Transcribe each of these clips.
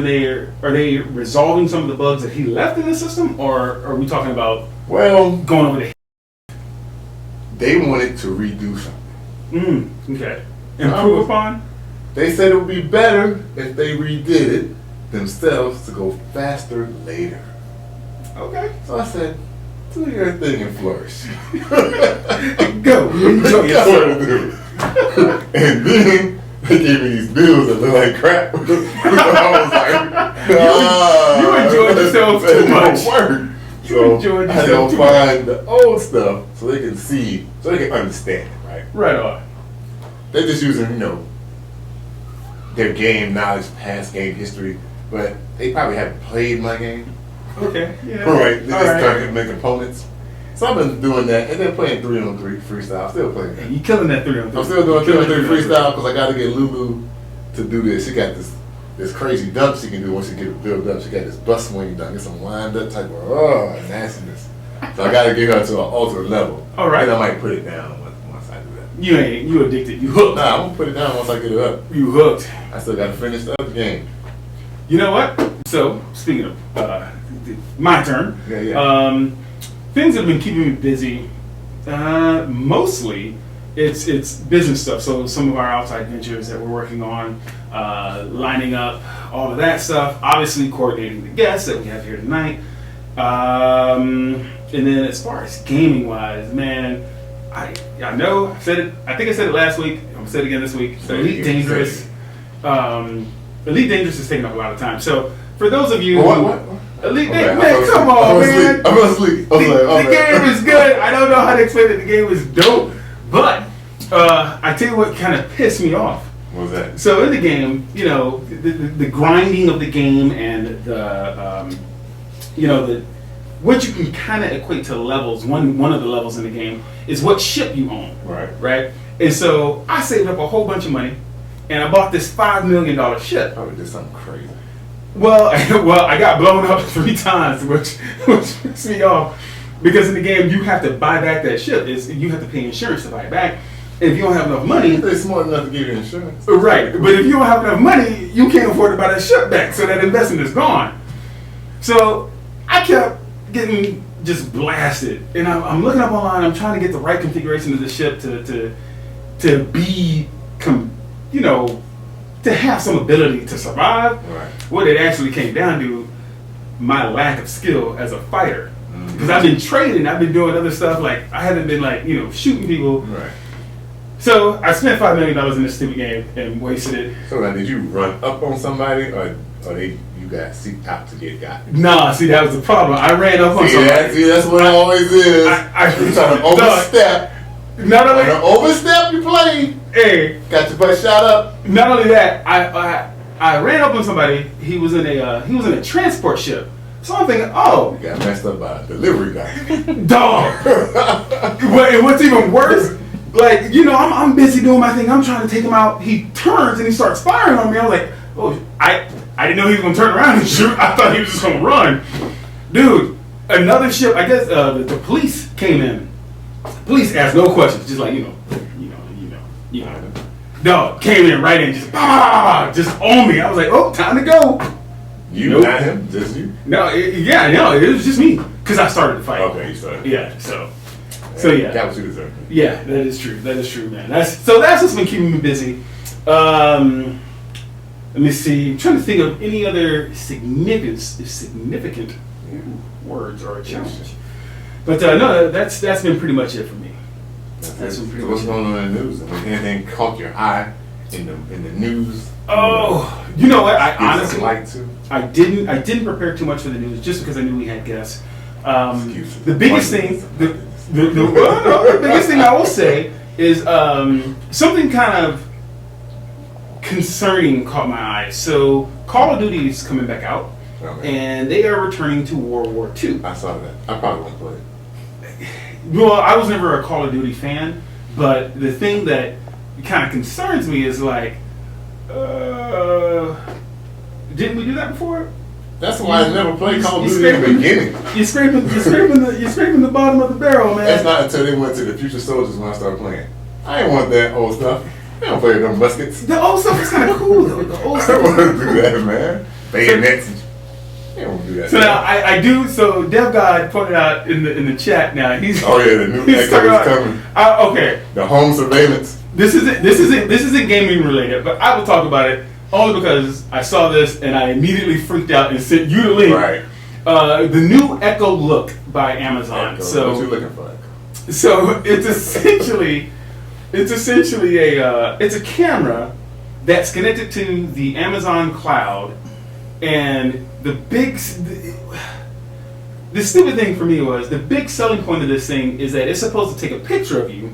Are they resolving some of the bugs that he left in the system, or are we talking about going over the? They wanted to redo something. Okay. Improve upon? They said it would be better if they redid it themselves to go faster later. Okay. So I said, do your thing and flourish. Go. And then they gave me these bills that look like crap. I was like, you enjoyed yourself too much. Work. So I had to go find the old stuff so they can see, so they can understand it, right? Right on. They're just using, their game knowledge, past game history, but they probably haven't played my game. Okay, yeah. Right, they just started making opponents. So I've been doing that, and then playing 3-on-3 freestyle. Still playing that. You killing that 3-on-3. I'm still doing 3-on-3 freestyle because I got to get Lulu to do this. She got this crazy dunk she can do once she get it built up. She got this bus swing dunk. It's some wind up type of nastiness. So I got to get her to an ultimate level. All right. And I might put it down once I do that. You addicted. You hooked. Nah, I'm going to put it down once I get it up. You hooked. I still got to finish the other game. You know what? So, speaking of my turn. Yeah. Things that have been keeping me busy, mostly it's business stuff. So some of our outside ventures that we're working on, lining up, all of that stuff. Obviously coordinating the guests that we have here tonight. And then as far as gaming wise, man, I know I said it. I think I said it last week. I'm gonna say it again this week. Elite Dangerous. Elite Dangerous is taking up a lot of time. So for those of you What? Elite Dangerous, man, come on, man. I'm asleep. The game is good. I don't know how to explain it. The game is dope. But I tell you what kind of pissed me off. What was that? So in the game, the grinding of the game and the what you can kind of equate to levels. One of the levels in the game is what ship you own. Right. And so I saved up a whole bunch of money, and I bought this $5 million ship. Probably did something crazy. Well, I got blown up 3 times, which pissed me off. Because in the game, you have to buy back that ship. You have to pay insurance to buy it back. And if you don't have enough money... They're smart enough to give you insurance. Right. But if you don't have enough money, you can't afford to buy that ship back. So that investment is gone. So I kept getting just blasted. And I'm looking up online. I'm trying to get the right configuration of the ship to be... to have some ability to survive. Right. What it actually came down to, my lack of skill as a fighter. Because I've been trading, I've been doing other stuff, like I haven't been shooting people. Right. So I spent $5 million in this stupid game and wasted it. So now, did you run up on somebody, or you got seeked out to get got? Nah, see, that was the problem. I ran up on somebody. See, that's what it always is. You're trying to overstep. Not only overstep, you play. Hey, got your butt shot up. Not only that, I ran up on somebody. He was in a transport ship. So I'm thinking, oh, you got messed up by a delivery guy. Dog. And what's even worse, I'm busy doing my thing. I'm trying to take him out. He turns and he starts firing on me. I was like, oh, I didn't know he was gonna turn around and shoot. I thought he was just gonna run, dude. Another ship. I guess the police came in. Police asked no questions, just like Dog came in right in, just on me. I was like, oh, time to go. Not him, just you? No, it was just me because I started the fight. Okay, you started. Yeah, so yeah. That was you deserved. Yeah, that is true, man. That's what's been keeping me busy. Let me see. I'm trying to think of any other significant words or a challenge. But no, that's been pretty much it for me. That's been pretty much what's going on in the news? Anything caught your eye in the news? Oh, you know what? I honestly I didn't prepare too much for the news just because I knew we had guests. The biggest thing, the biggest thing I will say is something kind of concerning caught my eye. So Call of Duty is coming back out, and they are returning to World War II. I saw that. I probably won't play it. Well, I was never a Call of Duty fan, but the thing that kind of concerns me is didn't we do that before? That's why I never played Call of Duty in the beginning. You're scraping the bottom of the barrel, man. That's not until they went to the Future Soldiers when I started playing. I didn't want that old stuff. They don't play with them muskets. The old stuff is kind of cool, though. The old stuff. I don't want to do that, man. bayonets. You don't do that. So now I do. So Dev God pointed out in the chat. Now he's the new he's Echo is coming. Okay. The home surveillance. This isn't gaming related, but I will talk about it only because I saw this and I immediately freaked out and sent you the link. Right. The new Echo Look by Amazon. Echo. So what you looking for? Echo? So it's essentially it's a camera that's connected to the Amazon cloud, and the stupid thing for me was the big selling point of this thing is that it's supposed to take a picture of you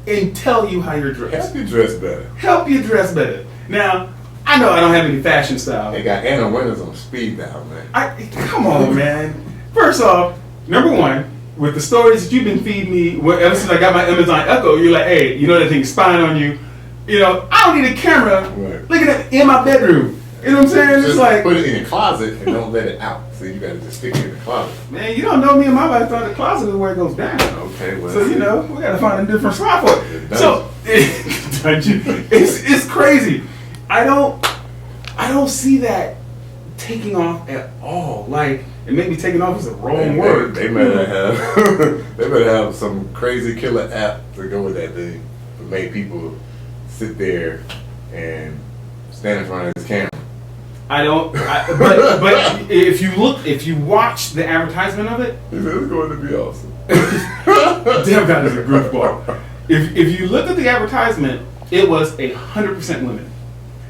and tell you how you're dressed. Help you dress better. Help you dress better. Now, I know I don't have any fashion style. They got Anna Winters on speed dial, man. Come on, man. First off, number one, with the stories that you've been feeding me ever since I got my Amazon Echo, you're like, hey, you know that thing's spying on you. You know, I don't need a camera looking at in my bedroom. You know what I'm saying? Just it's like put it in your closet and don't let it out. So you gotta just stick it in the closet. Man, you don't know me and my wife thought the closet is where it goes down. Okay, well. So you know, we gotta find a different spot for it. So dungeon. It's crazy. I don't see that taking off at all. Like, and maybe taking off is the wrong word. They better have some crazy killer app to go with that thing to make people sit there and stand in front of this camera. But if you watch the advertisement of it, it's going to be awesome. Damn God is a goofball. If you look at the advertisement, it was 100% women.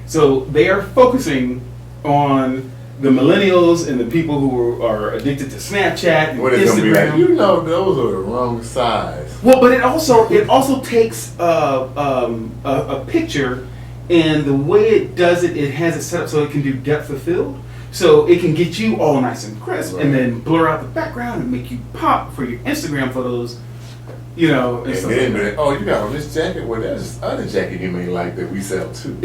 So they are focusing on the millennials and the people who are addicted to Snapchat and what is going to be like? Instagram. You know, those are the wrong size. Well, but it also takes a picture, and the way it does it, it has it set up so it can do depth of field. So it can get you all nice and crisp, and then blur out the background and make you pop for your Instagram photos. You know, and stuff like that. Oh, you got on this jacket? Well, there's this other jacket you may like that we sell too.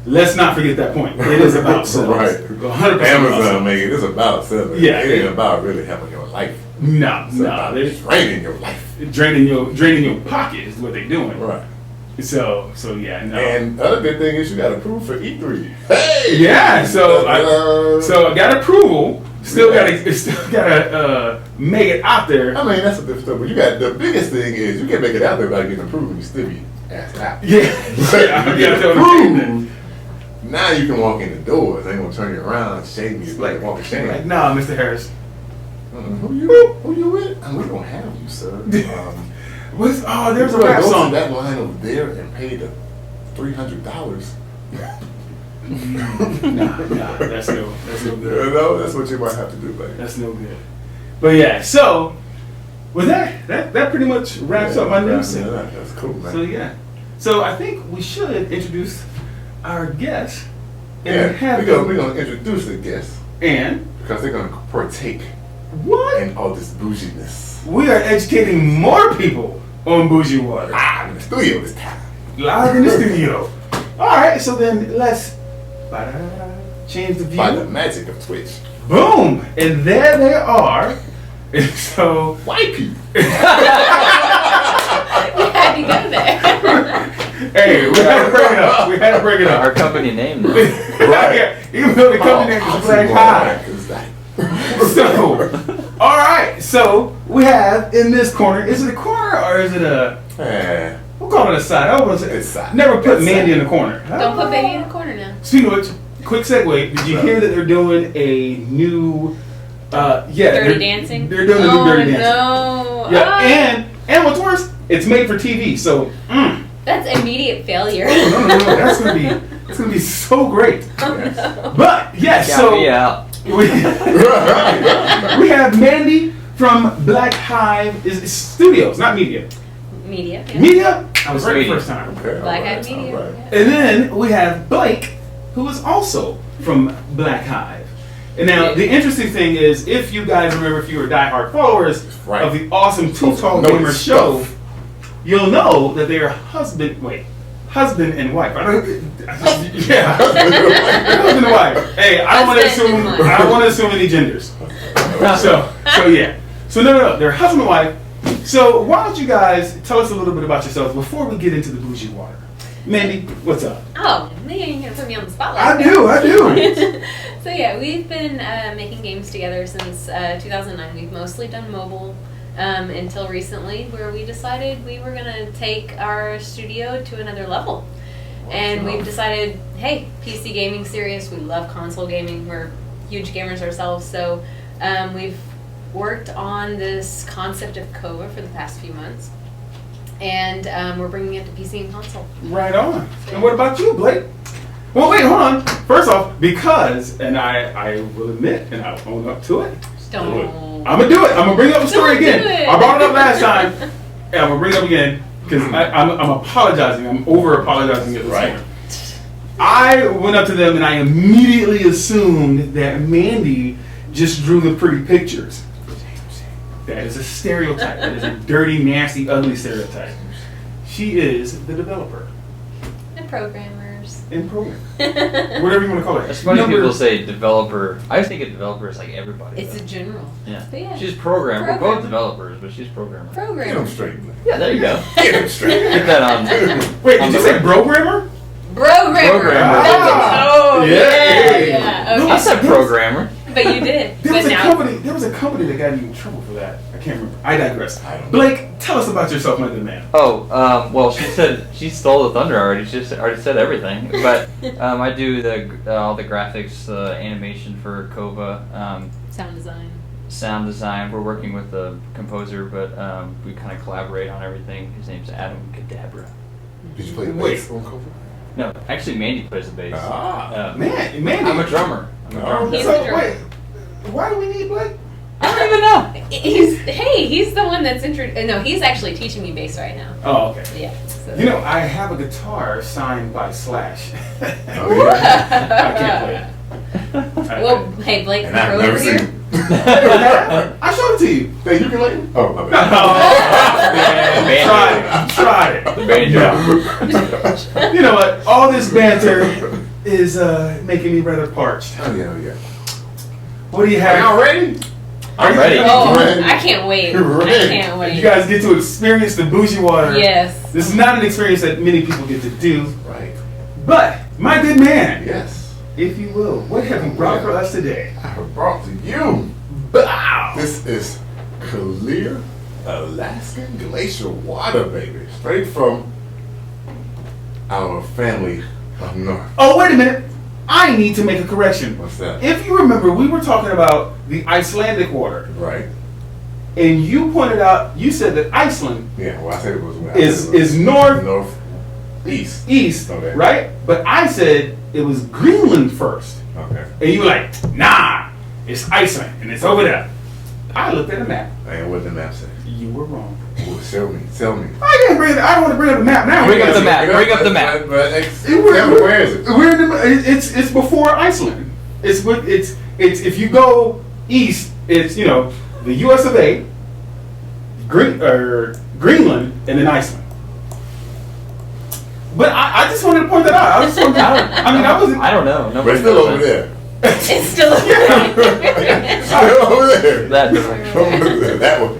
Let's not forget that point. It is about sales. Right. 100% Amazon make it. It's about selling. Yeah. It ain't about really having your life. No. They're draining your life. Draining your pocket is what they're doing. Right. So yeah. No. And the other good thing is you got approval for E3. Hey. Yeah. So I got approval. Still gotta make it out there. I mean, that's a different stuff. But the biggest thing is you can make it out there without getting approved. You still be asked out. Yeah. Get approved. Now you can walk in the doors. They ain't gonna turn you around, shame you, like walk a shame. Like, nah, Mr. Harris. Who you with? We don't have you, sir. There's a rap go song. to that line over there and pay the $300. Nah, that's no good. No, that's what you might have to do, baby. That's no good. But yeah, so with that pretty much wraps up my news. That's cool, man. So yeah, so I think we should introduce our guest. We're gonna introduce the guest, and because they're gonna partake in all this bouginess. We are educating more people on bougie water. Live in the studio this time. Live in the studio. All right, so then let's change the view. By the magic of Twitch. Boom! And there they are. And so white people. You had to go there. Hey, we had to bring it up. Our company name, though. Right. Yeah, even though the company name is Black Hive. So, all right. So we have in this corner. Is it a corner or is it a? We'll call it a side. I was side. Never put Mandy in the corner. Don't put baby in the corner now. Speaking of which, quick segue. Did you hear that they're doing a new? Dirty Dancing. They're doing a new Dirty Dancing. No. Yeah, and what's worse, it's made for TV. So. That's immediate failure. No. That's gonna be so great. But yes, so me out. we have Mandy from Black Hive is Studios, not Media. Media. Yeah. Media. I was right the Media. first time. Okay, Black Hive Media. Right. Yeah. And then we have Blake, who is also from Black Hive. And now the interesting thing is, if you guys remember, if you were diehard followers of the awesome Two Tall Gamer show. You'll know that they are husband and wife. Husband and wife. Husband and wife. Hey, I don't want to assume any genders. So yeah. So no. They're husband and wife. So why don't you guys tell us a little bit about yourselves before we get into the bougie water? Mandy, what's up? Oh, you ain't gonna put me on the spotlight. I do. So yeah, we've been making games together since 2009. We've mostly done mobile until recently, where we decided we were gonna take our studio to another level. And we've decided, hey, PC gaming serious. We love console gaming. We're huge gamers ourselves. So we've worked on this concept of Kova for the past few months. And we're bringing it to PC and console. Right on. And what about you, Blake? Well, wait, hold on. First off, because, and I will admit, and I'll own up to it. Don't. I'm going to do it. I'm going to bring up the story Don't again. do it. I brought it up last time, and I'm going to bring it up again, because I'm apologizing. I'm over-apologizing at this point. I went up to them, and I immediately assumed that Mandy just drew the pretty pictures. That is a stereotype. That is a dirty, nasty, ugly stereotype. She is the developer. And programmers. In program. Whatever you want to call it. It's funny people say developer. I think a developer is like everybody. It's though. a general. Yeah. But yeah. She's programmer. We're Programmer. both developers, but she's programmer. Get them Programmer. straight, Blake. Yeah, there you go. Get them straight. Get that on. Wait, on did you the say record. programmer? Programmer. Oh, Yeah. yeah. Okay. I said programmer. But you did. There But was a now. company. There was a company that got you in trouble for that. I can't remember. I digress. I don't know. Blake, tell us about yourself, my good man. Oh, well, she said she stole the thunder already. She just already said everything. But I do all the graphics, animation for Kova, Sound design. sound design. We're working with the composer, but we kind of collaborate on everything. His name's Adam Kadabra. Did you play the Wait. bass on Kova? No, actually, Mandy plays the bass. Man, I'm a drummer. I'm a drummer. He's So the drummer. wait, why do we need Blake? I don't even know. He's the one that's no, he's actually teaching me bass right now. Oh, okay. Yeah. So. You know, I have a guitar signed by Slash. Oh, yeah. I can't play it. Well, hey Blake, And you're I've over never here. seen it. I showed it to you. Hey, you can like it? Oh, my Oh, bad. man, I've tried it. The banjo. No. You know what? All this banter is making me rather parched. Oh, yeah, oh, yeah. What do you Are have? y'all ready? I'm ready. Oh, Ready? I can't wait. Ready. I can't wait. You guys get to experience the bougie water. Yes. This is not an experience that many people get to do. Right. But, my good man, Yes. if you will, what have you brought for us today? I have brought to you. Bow! This is clear Alaskan glacier water, baby. Straight from our family up north. Oh, wait a minute. I need to make a correction. What's that? If you remember, we were talking about the Icelandic water. Right. And you pointed out, you said that Iceland Yeah, well, I said it was is north northeast. east, Okay. right? But I said it was Greenland first. Okay. And you were like, nah, it's Iceland and it's over there. I looked at a map. And what the map say? You were wrong. Well, show me. Tell me. I don't want to bring up the map now. Bring up the map. Bring up the map. But We're- tell me, where is it? We're in the, it's before Iceland. It's if you go east, it's the U.S. of A, Greenland, and then Iceland. But I just wanted to point that out. I don't know. But Nobody it's still knows over that. there. It's still. Still over there. That direction. Over there. That way.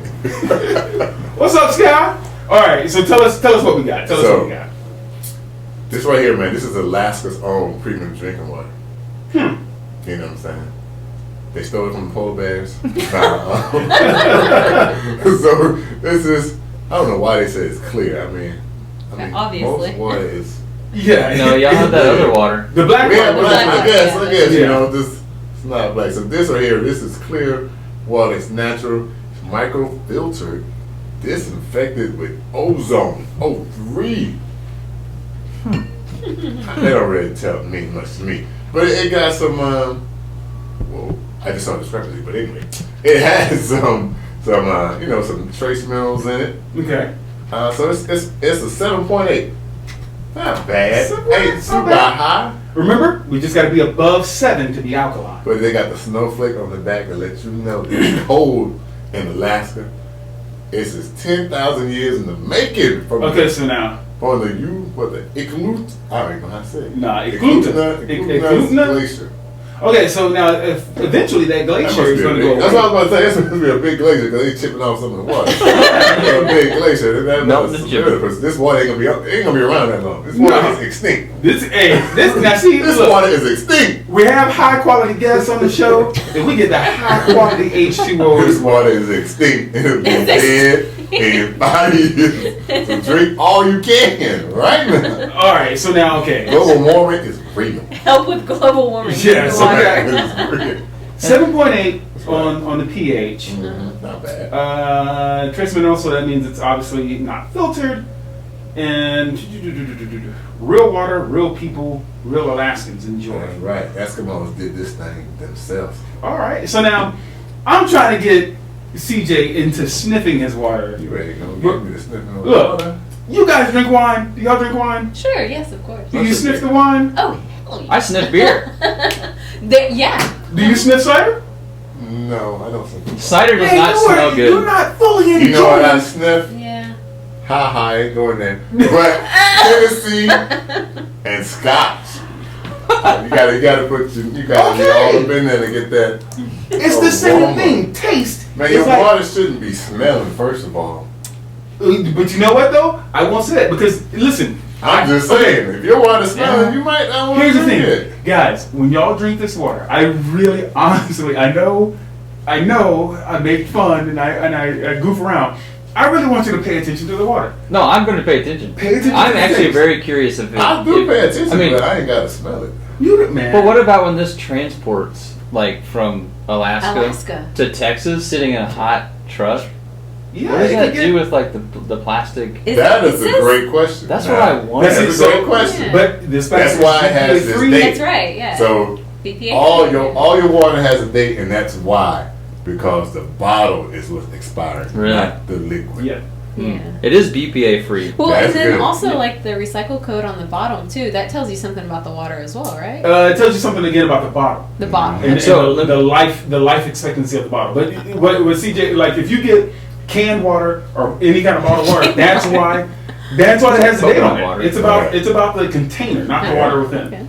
What's up, Sky? All right, so tell us what we got. Tell us what we got. This right here, man, this is Alaska's own premium drinking water. You know what I'm saying? They stole it from the polar bears. So this is, I don't know why they say it's clear. I mean Obviously. most water is. Yeah. No, y'all have that other water. The black Yeah, one. but I guess, Yeah. you know, this it's not black. So this right here, this is clear water. It's natural, it's microfiltered, disinfected with ozone, O3. That don't really tell me much to me. But it got some, well, I just saw the discrepancy, but anyway. It has some trace minerals in it. Okay. So it's a 7.8. Not bad. 7.8, Ain't not super bad. high. Remember, we just got to be above 7 to be alkaline. But they got the snowflake on the back to let you know it's cold in Alaska. This is 10,000 years in the making from Okay, so now, the Iqaluit. I don't even know how to say it. Nah, Iqaluit. Iqaluit Iqaluit? Glacier. Okay, so now if eventually that glacier is going to go away. That's what I was about to say. It's supposed to be a big glacier because they chipping off some of the water. A big glacier. Melting the chip. This water ain't gonna be around that long. This water is extinct. This now see, This look, water is extinct. we have high quality guests on the show, and we get the high quality H2O. This water is extinct. It'll be dead in 5 years. So drink all you can right now. All right, so now okay, Global warming is real. Help with global warming. Yeah, The so water. It's real. 7.8 on the pH. Not bad. Trace mineral, so that means it's obviously not filtered. And real water, real people, real Alaskans enjoy. That's right. Eskimos did this thing themselves. All right, so now I'm trying to get CJ into sniffing his water. You ready to go get me to sniffing on Look. water? You guys drink wine? Do y'all drink wine? Sure, yes, of course. Do you sniff the wine? Oh, hell yeah. I sniff beer. Yeah. Do you sniff cider? No, I don't think. Cider does Hey, not smell You're good. not fully enjoying. You know what I sniff? Yeah. I ain't going there. But Tennessee and Scotch. You gotta be all up in there to get that. It's the same aroma. thing. Taste. Man, your It's like- water shouldn't be smelling, first of all. But you know what though? I won't say that because listen. I'm just saying, if your water's smelling, you might not want Here's to the drink thing, it. guys. When y'all drink this water, I really, honestly, I know, I make fun and I goof around. I really want you to pay attention to the water. No, I'm going to pay attention. Pay attention. I'm to the actually taste. very curious if it. I do pay attention, I mean, but I ain't gotta smell it. You man. but what about when this transports, like, from Alaska Alaska. to Texas, sitting in a hot truck? Yeah, What does it that could get- do with like the plastic? That is a says- great question. That's what I want. That's That's a great question. Yeah. But this That's fact why is it has this BPA-free. date. That's right, yeah. So BPA. all your water has a date, and that's why, because the bottle is what's expired, Really? not the liquid. Yeah. Yeah. It is BPA free. Well, That's and then good. also like the recycle code on the bottom too. That tells you something about the water as well, right? It tells you something again about the bottle. The bottom. And So- the life expectancy of the bottle. But what CJ, like if you get canned water or any kind of bottled water, that's why it has the date on Coconut water. it. It's about the container, not the water within. Okay.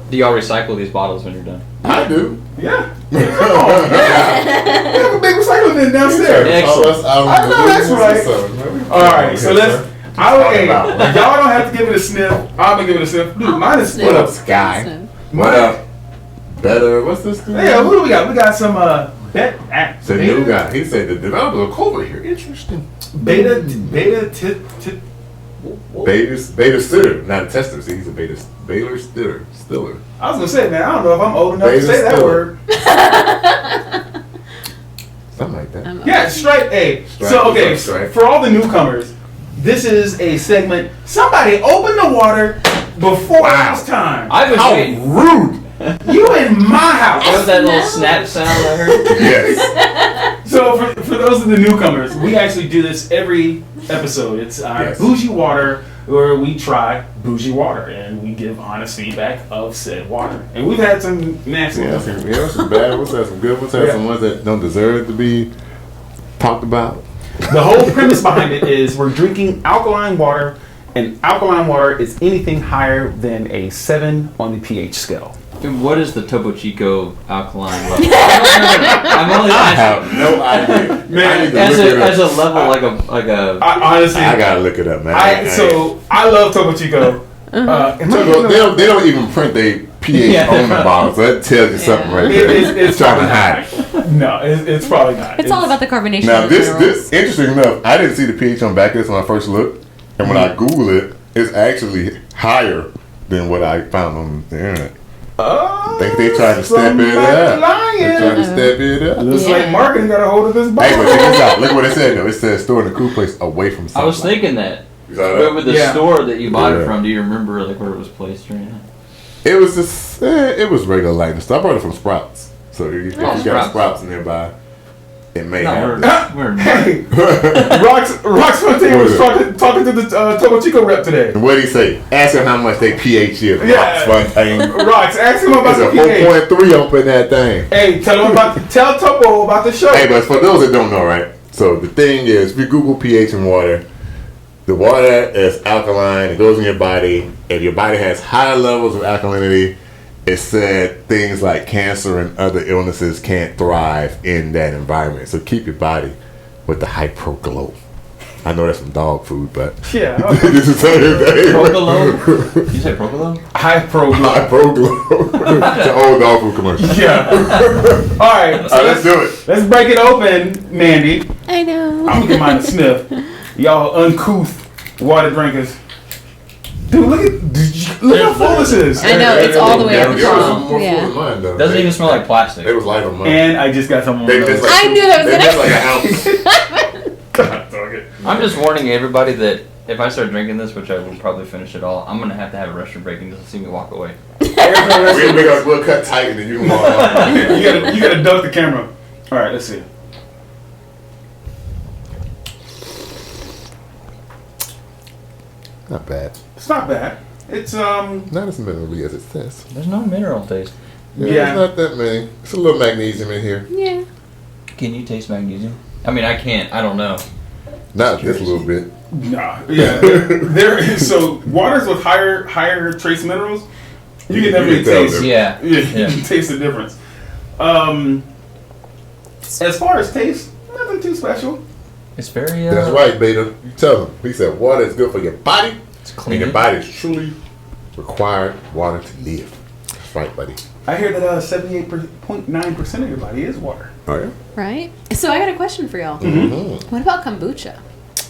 Do y'all recycle these bottles when you're done? I do. Yeah. Come on, yeah. We have a big recycling bin downstairs. Excellent. I know that's right. All right, so let's. Hey, y'all about. don't have to give it a sniff. I'm gonna give it a sniff. Dude, mine is Sniff. split What up. up, Sky? Sniff. What up? Better. What's this? Yeah, what do we got? We got some The new guy. He said the developer of Kova here. Interesting. beta Beta Stiller, not a tester. See, he's a beta Stiller. I was gonna say, man, I don't know if I'm old enough to Beta say that Stiller. word. Something like that. I'm Yeah, stripe A. Stripe, So okay, stripe. for all the newcomers, this is a segment. Somebody open the water before Wow. it's time. I've been How waiting. rude! You in my What was house. that little snap sound I heard? Yes. So for those of the newcomers, we actually do this every episode. It's our Yes. bougie water, where we try bougie water and we give honest feedback of said water. And we've had some nasty Yeah, ones. some bad. What's that? Some good ones. Yeah. Some ones that don't deserve to be talked about. The whole premise behind it is we're drinking alkaline water, and alkaline water is anything higher than a 7 on the pH scale. Dude, what is the Topo Chico alkaline level? I'm only I asking. have no idea. Man, I need to As look it a, up. as a level like a I honestly, I gotta look it up, man. I love Topo Chico. Am I So giving they don't even print their pH Yeah. on the bottle, so that tells you something right there. it's trying probably to hide it. not. No, it's probably not. It's all about the carbonation. Now of the this minerals. interesting enough, I didn't see the pH on back of this when I first looked, and when I Google it, it's actually higher than what I found on the internet. Oh, They tried to step it somebody up. They lying. tried to step it up. Looks Yeah. like marketing got a hold of this Hey, bottle. but check this out. Look what it said though. It says store in a cool place away from I sunlight. was thinking that. You saw But that? with the Yeah. store that you bought Yeah. it from, do you remember like where it was placed or anything? It was just, it was regular light and stuff. I brought it from Sprouts. So if you got Sprouts. Sprouts nearby, it may No, have. we're Hey, Rox Fontaine was talking to the Topo Chico rep today. And what did he say? Ask him how much they pH is. Yeah. Rox, Rox, ask him about It's the a pH. 4.3 up in that thing. Hey, tell Topo about the show. Hey, but for those that don't know, right? So the thing is, if you Google pH in water, the water is alkaline. It goes in your body. If your body has higher levels of alkalinity, it said things like cancer and other illnesses can't thrive in that environment. So keep your body with the Hypro-Glow. I know that's some dog food, but Yeah. this is the same thing. Proglow? You said Proglow? Hypro-Glow. Hypro-Glow. It's an old dog food commercial. Yeah. All right. So Let's do it. Let's break it open, Mandy. I know. I'm gonna get mine a sniff. Y'all uncouth water drinkers. Dude, look how full this is. I know, it's all the way up the Yours top. was more full Yeah. than mine, though. Doesn't even smell like plastic. They was light on mine. And I just got some on They those. just like, I knew that was they gonna- just like an ounce. God, dog it. I'm just warning everybody that if I start drinking this, which I will probably finish it all, I'm gonna have to have a restroom break and just see me walk away. We'll cut tight and then you can walk off. You gotta duck the camera. All right, let's see. Not bad. It's not bad. It's Not as minerally as it says. There's no mineral taste. Yeah. It's not that many. It's a little magnesium in here. Yeah. Can you taste magnesium? I mean, I can't. I don't know. Not just a little bit. nah. Yeah. There. So waters with higher trace minerals, you can definitely can tell taste. them. Yeah. Yeah, Yeah. you can taste the difference. As far as taste, nothing too special. It's very. That's right, Beta. You tell him. He said water is good for your body. It's And clean. your body is truly required water to live. That's right, buddy. I hear that 78.9% of your body is water. Oh, yeah? Right? So I got a question for y'all. Mm-hmm. What about kombucha?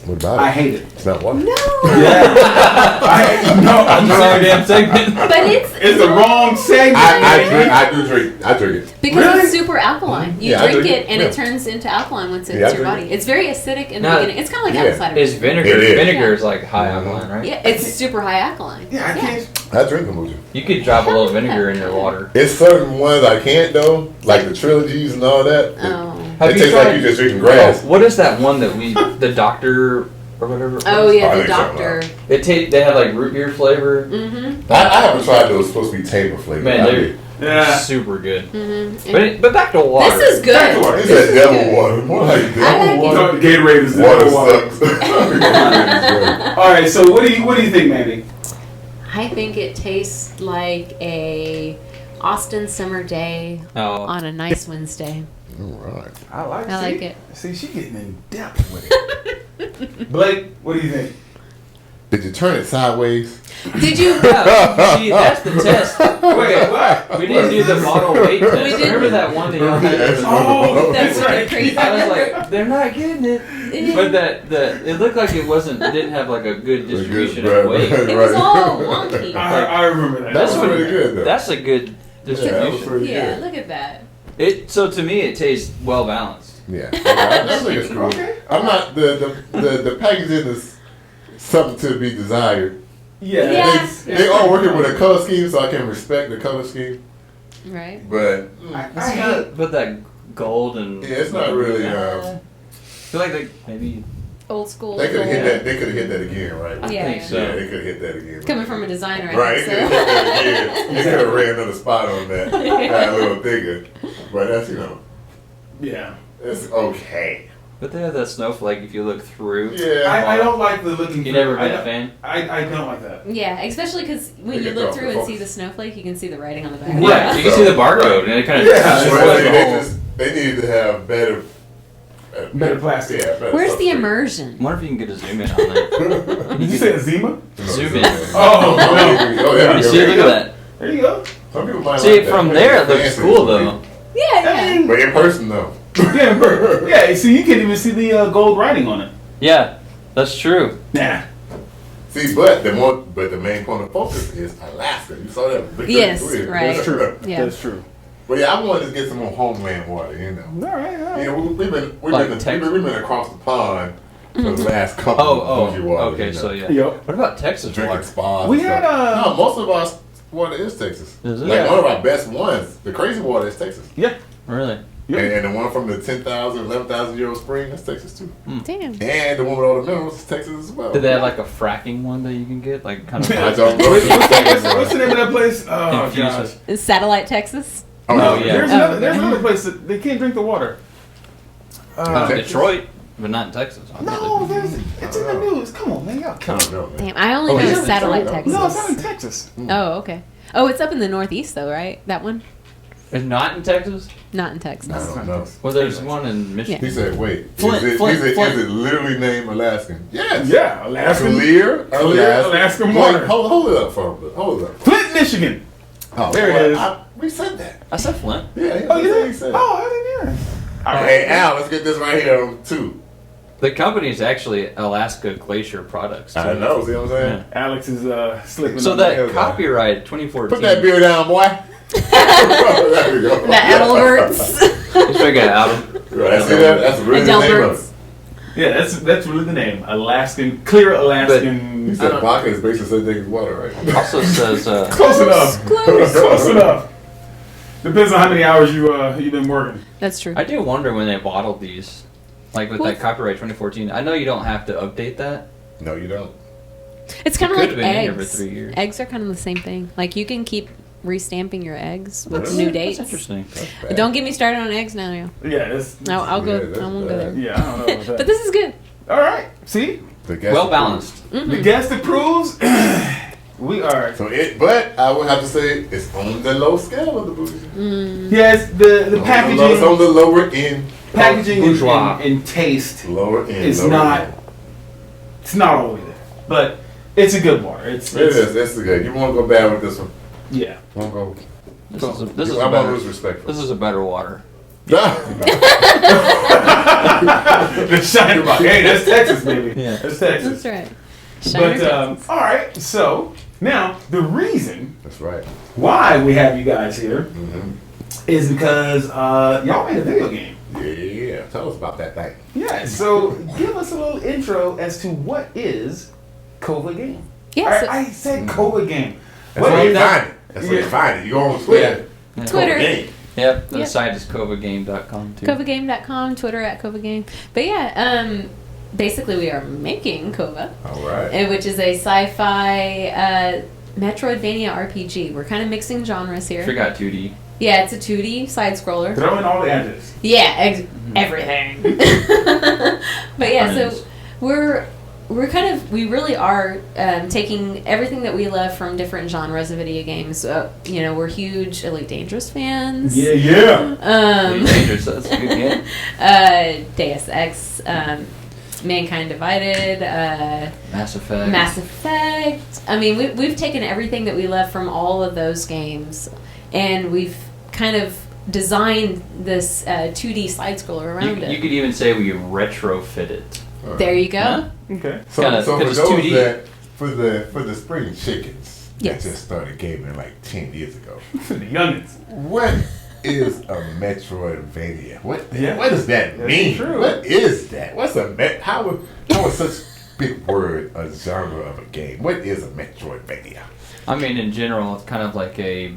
What about it? I hate it. It's not water. No! Yeah. I'm sorry. damn segment. But It's the wrong segment. I do drink it. because Really? it's super alkaline. You Yeah, I drink drink it and it. it turns into alkaline once it Yeah, I hits your drink body. It's very acidic in the Now, beginning. It's kind of like yeah. apple cider. Is vinegar? It is. Vinegar is like high alkaline, right? Yeah, it's super high alkaline. Yeah, I can't. I drink kombucha. You could drop a little vinegar in your water. It's certain ones I can't, though. Like the trilogies and all that. Oh. It tastes like you just drinking grass. Oh, what is that one that the doctor or whatever? Oh, yeah, I the think so, doctor. They have like root beer flavor. Mm-hmm. I haven't tried those supposed to be table flavor. Man, they're Yeah. super good. Mm-hmm. But back to water. This is Back to good. water. It's This that is devil good. water. More like I like devil it. water. No, the Gatorade is the Water water. sucks. All right. So what do you think, Mandy? I think it tastes like a Austin summer day Oh. on a nice Wednesday. All right. I like. I like it. See, she getting in depth with it. Blake, what do you think? Did you turn it sideways? Did you? Yeah, see, that's the test. Wait, what? We didn't do the bottle weight test. We didn't. Remember that one that y'all had? Yes. Oh, That's that's right. crazy. I was like, they're not getting it. But it looked like it didn't have like a good distribution of weight. It was all wonky. I remember that. That's was what pretty good, though. That's a good Yeah, that was distribution. pretty Yeah, good. look at that. So to me, it tastes well balanced. Yeah. I think it's cool. Okay. I'm not the packaging is something to be desired. Yeah. Yeah. They are working with a color scheme, so I can respect the color scheme. Right. But I hate. But that gold and yeah, it's not really. I feel like they maybe Old school. They could have hit gold. that. They could have hit that again, right? I Yeah. think so. Yeah, they could have hit that again. Coming from a designer, I Right, they think could have so. hit that again. They could have ran another spot on that. Got a little bigger, but that's Yeah. it's okay. But they have that snowflake if you look through. Yeah. I don't like the looking. You never I been a don't- fan? I don't like that. Yeah, especially because when They you get look off through the and see focus. the snowflake, you can see the writing on the back. Yeah. Yeah, you can see the barcode and it kind of Yeah. Well, the they, whole. they needed to have better. Better plastic. Yeah, better Where's the substrate. immersion? I wonder if you can get a zoom in on that. Did you say Zima? Zoom in. Oh, no. Oh, yeah. You see, look at that. There you go. Some people might See, like that. from there it looks Fancy, cool though. Yeah, yeah. But in person, though. Yeah, bro. Yeah. See, you can't even see the gold writing on it. Yeah, that's true. Nah. See, but the main point of focus is Alaska. You saw that? Yes, Weird. right. That's true. Yeah. That's true. But yeah, I wanted to get some more homeland water. You know. All right. All right. Yeah, we've been across the pond for the last couple of bougie water. Okay, you know. so yeah. Yep. What about Texas Drinking water? spas. We and had stuff. No, most of our water is Texas. Is it? Like Yeah. one of our best ones, the crazy water is Texas. Yeah. Really? Yep. And the one from the 10,000, 11,000 euro spring, that's Texas too. Damn. And the one with all the minerals is Texas as well. Did they have like a fracking one that you can get? Like kind of. I don't know. What's the name of that place? Oh Infuse gosh. it. Is Satellite Texas? Oh, No, yeah. yeah. There's okay. another place that they can't drink the water. Texas? Detroit, but not in Texas. No, it's in the news. Come on, man. Y'all. I don't know, man. Damn, I only Oh, know yeah. Satellite No, Texas. No, it's not in Texas. Oh, okay. Oh, it's up in the Northeast though, right? That one? It's not in Texas? Not in Texas. I don't know. Well, there's one in Michigan. He said, wait, Flint, is Flint. it literally named Alaskan? Yes. Yeah, Alaskan. Clear Alaskan Wait, water. hold it up for me. Hold it up. Flint, Michigan. Oh, There it well, is. We said that. I said Flint. Yeah. Oh, you he did? said. Oh, I didn't hear it. All Hey, right. Al, let's get this right here on 2. The company is actually Alaska Glacier Products. I know, see what I'm saying? Alex is slipping. So on that the- copyright 2014. Put that beer down, boy. There we go. The Alberts. Let's check it out. Right, see that? That's really the name of it. Yeah, that's really the name. Alaskan, clear Alaskan. He said vodka is basically the same thing as water, right? Also says Close enough. Close. Close enough. Depends on how many hours you've been working. That's true. I do wonder when they bottled these, like with What? that copyright 2014. I know you don't have to update that. No, you don't. It's kind of It like could've been in here for eggs. 3 years. Eggs are kind of the same thing. Like you can keep restamping your eggs with Really? new dates. That's interesting. But don't get me started on eggs now. Yeah, that's. I'll go. Yeah, that's I won't go bad. there. Yeah, I don't know about that. But this is good. All right. See, The guest Well balanced. Mm-hmm. the guest approves. We are. So but I would have to say it's on the low scale of the bougie. Yes, the packaging. It's on the lower end. Packaging Bourgeois. and taste Lower end. is lower not. end. It's not all the way there, but it's a good water. It's It is. That's the good. You won't go bad with this one. Yeah. Won't go. This is I a won't better. lose respect. This is a better water. The Shiner Box. Hey, that's Texas, baby. Yeah. That's Texas. That's right. Shiner Texas. All right. So now the reason That's right. why we have you guys here Mm-hmm. is because y'all made a video game. Yeah. Tell us about that thing. Yeah. So give us a little intro as to what is Kova game. Yeah, All right, so- I said Kova game. That's What where you is find it. That's where you Yeah. find it. You go on Twitter. Yeah. Twitter. Game. Yep. The Yep. site is kovagame.com too. Kovagame.com, Twitter at Kovagame. But yeah, basically we are making Kova, All right. which is a sci-fi Metroidvania RPG. We're kind of mixing genres here. Forgot 2D. Yeah, it's a 2D side scroller. Throw in all the edges. Yeah, everything. But yeah, so we really are taking everything that we love from different genres of video games. We're huge Elite Dangerous fans. Yeah. Elite Dangerous, that's a good game. Deus Ex, Mankind Divided, Mass Effect. Mass Effect. I mean, we've taken everything that we love from all of those games, and we've kind of designed this 2D side scroller around You it. could even say we retrofit it. All right. There you go. Huh? Okay. So, Kinda, so for 'cause it's those 2D. that for the spring chickens Yes. that just started gaming like 10 years ago, The youngins. what is a Metroidvania? What Yeah. what does that That's mean? true. What is that? What's a how is such big word a genre of a game? What is a Metroidvania? I mean, in general, it's kind of like a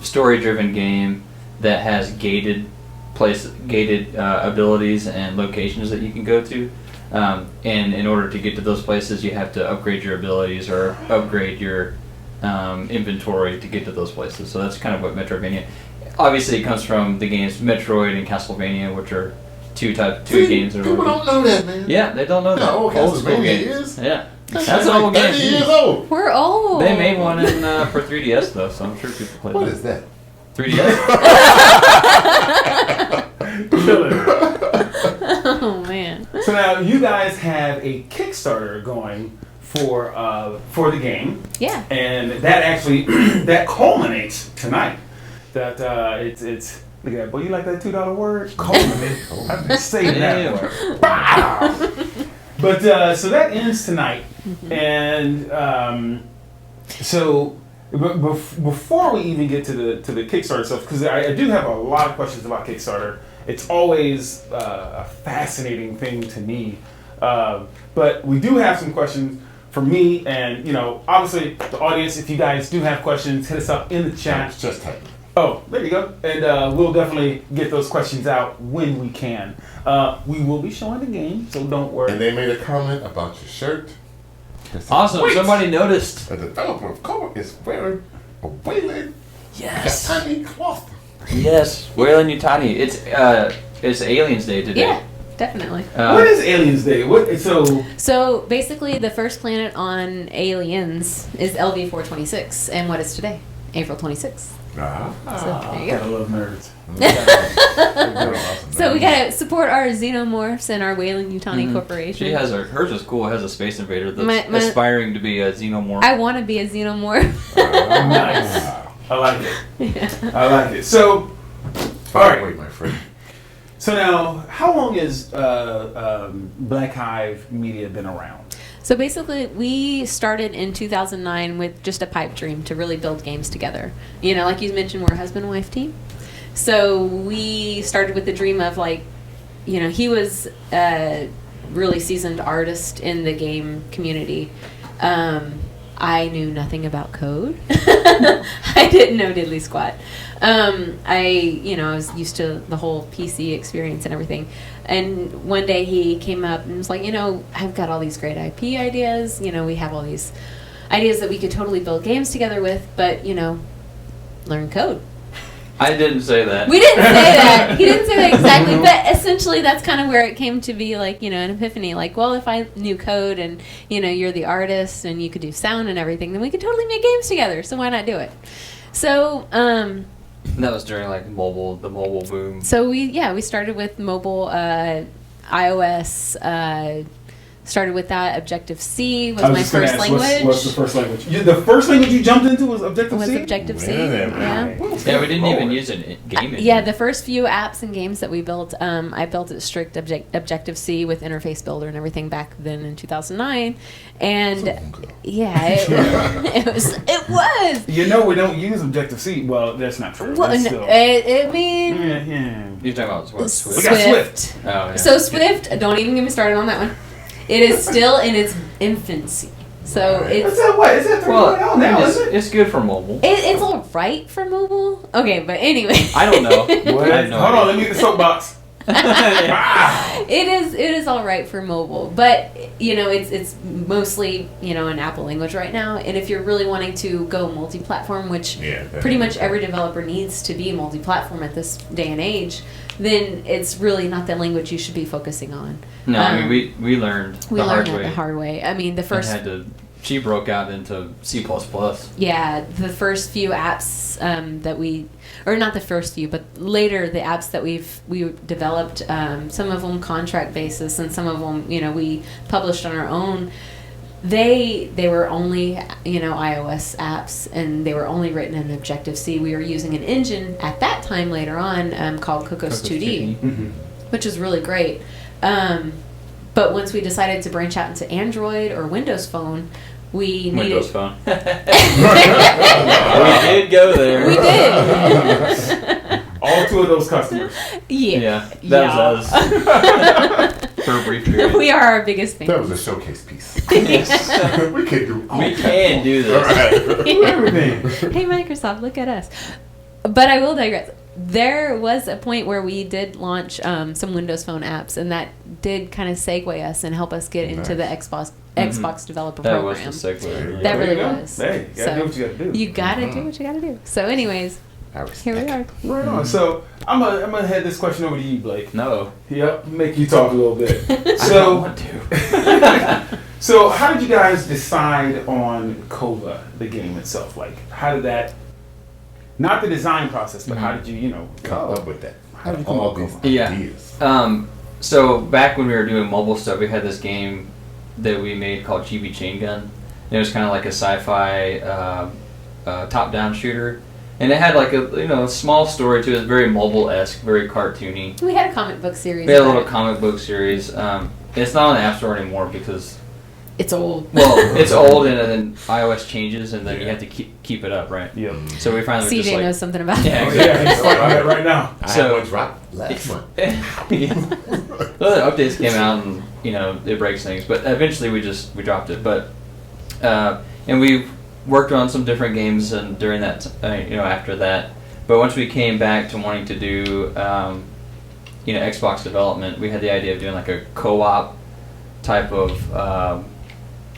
story-driven game that has gated abilities and locations that you can go to. And in order to get to those places, you have to upgrade your abilities or upgrade your inventory to get to those places. So that's kind of what Metroidvania. Obviously, it comes from the games Metroid and Castlevania, which are two games. That People don't know that, man. Yeah, they don't know that. No, Old school Castlevania games. is? Yeah, That's that's an like old 30 years game. old. We're old. They made one in for 3DS though, so I'm sure people play What that. is that? 3DS? Killer. Oh man. So now you guys have a Kickstarter going for the game, Yeah. and that actually that culminates tonight. That it's look at that boy. You like that $2 word? Culminate. I've been saying that word. Wow. But so that ends tonight, and so. Before we even get to the Kickstarter stuff, because I do have a lot of questions about Kickstarter. It's always a fascinating thing to me. But we do have some questions for me, and obviously the audience. If you guys do have questions, hit us up in the chat. It's just typing. Oh, there you go. And we'll definitely get those questions out when we can. We will be showing the game, so don't worry. And they made a comment about your shirt. They said, Awesome! "Wait, Somebody noticed. the developer of Kova is wearing a Wayland Yes. tiny cloth." Yes. Whalen Yutani. It's Aliens Day today. Yeah. definitely. What is Aliens Day? So basically, the first planet on Aliens is LV-426, and what is today? April 26th. So there you go. I love nerds. So we gotta support our xenomorphs and our Weyland-Yutani Corporation. She has hers is cool. It has a space invader that's aspiring to be a xenomorph. I want to be a xenomorph. Nice. I like it. Yeah. I like it. So, all right, wait, my friend. So now, how long has Black Hive Media been around? So basically, we started in 2009 with just a pipe dream to really build games together. You know, like you mentioned, we're a husband and wife team. So we started with the dream of he was a really seasoned artist in the game community. I knew nothing about code. I didn't know diddly squat. I was used to the whole PC experience and everything. And one day he came up and was like, I've got all these great IP ideas. We have all these ideas that we could totally build games together with, but, learn code. I didn't say that. We didn't say that. He didn't say that exactly, but essentially that's kind of where it came to be an epiphany. Well, if I knew code and, you're the artist and you could do sound and everything, then we could totally make games together. So why not do it? So, that was during the mobile boom. So we started with mobile, iOS, started with that. Objective-C was my first language. What's the first language? The first language you jumped into was Objective-C? Was Objective-C, yeah. Yeah, we didn't even use a game engine. Yeah, the first few apps and games that we built, I built it strict Objective-C with Interface Builder and everything back then in 2009. And it was. We don't use Objective-C. Well, that's not true. Well, still. Yeah. You're talking about what? Swift. We got Swift. Oh, yeah. So Swift, don't even get me started on that one. It is still in its infancy. So it's... Is that what? Is that 3.0 now, is it? It's good for mobile. It's all right for mobile. Okay, but anyway. I don't know. Hold on, let me get the soapbox. Wow. It is all right for mobile, but it's mostly an Apple language right now. And if you're really wanting to go multi-platform, which pretty much every developer needs to be multi-platform at this day and age, then it's really not the language you should be focusing on. No, I mean we learned the hard way. I mean the first. She broke out into C++. Yeah, the first few apps that we, or not the first few, but later the apps that we developed, some of them contract basis and some of them, we published on our own. They were only, iOS apps, and they were only written in Objective-C. We were using an engine at that time later on called Cocos 2D, which is really great. But once we decided to branch out into Android or Windows Phone, we needed... Windows Phone. We did go there. We did. All two of those customers. Yeah. That was us. For a brief period. We are our biggest fans. That was a showcase piece. We can do all We can do this. Right. Everything. Hey, Microsoft, look at us. But I will digress. There was a point where we did launch some Windows Phone apps, and that did kind of segue us and help us get into the Xbox developer program. That was the segue. That really was. Hey, you gotta do what you gotta do. You gotta do what you gotta do. So, anyways, here we are. Right on. So I'm gonna head this question over to you, Blake. No. Yep. Make you talk a little bit. I don't want to. So how did you guys decide on Kova, the game itself? How did that? Not the design process, but how did you, come up with that? How did you come up with these that? ideas? So back when we were doing mobile stuff, we had this game that we made called GB Chain Gun. And it was kind of like a sci-fi top-down shooter, and it had a small story to it. It was very mobile-esque, very cartoony. We had a comic book series. We had a little comic book series. It's not on the App Store anymore because it's old. Well, it's old, and then iOS changes, and then you have to keep it up, right? Yep. So we finally CJ knows something about it. Yeah, Yeah, he's fighting that right now. I had one drop last month. Well, the updates came out, and it breaks things. But eventually, we dropped it. But and we worked on some different games, and during that, after that. But once we came back to wanting to do, Xbox development, we had the idea of doing a co-op type of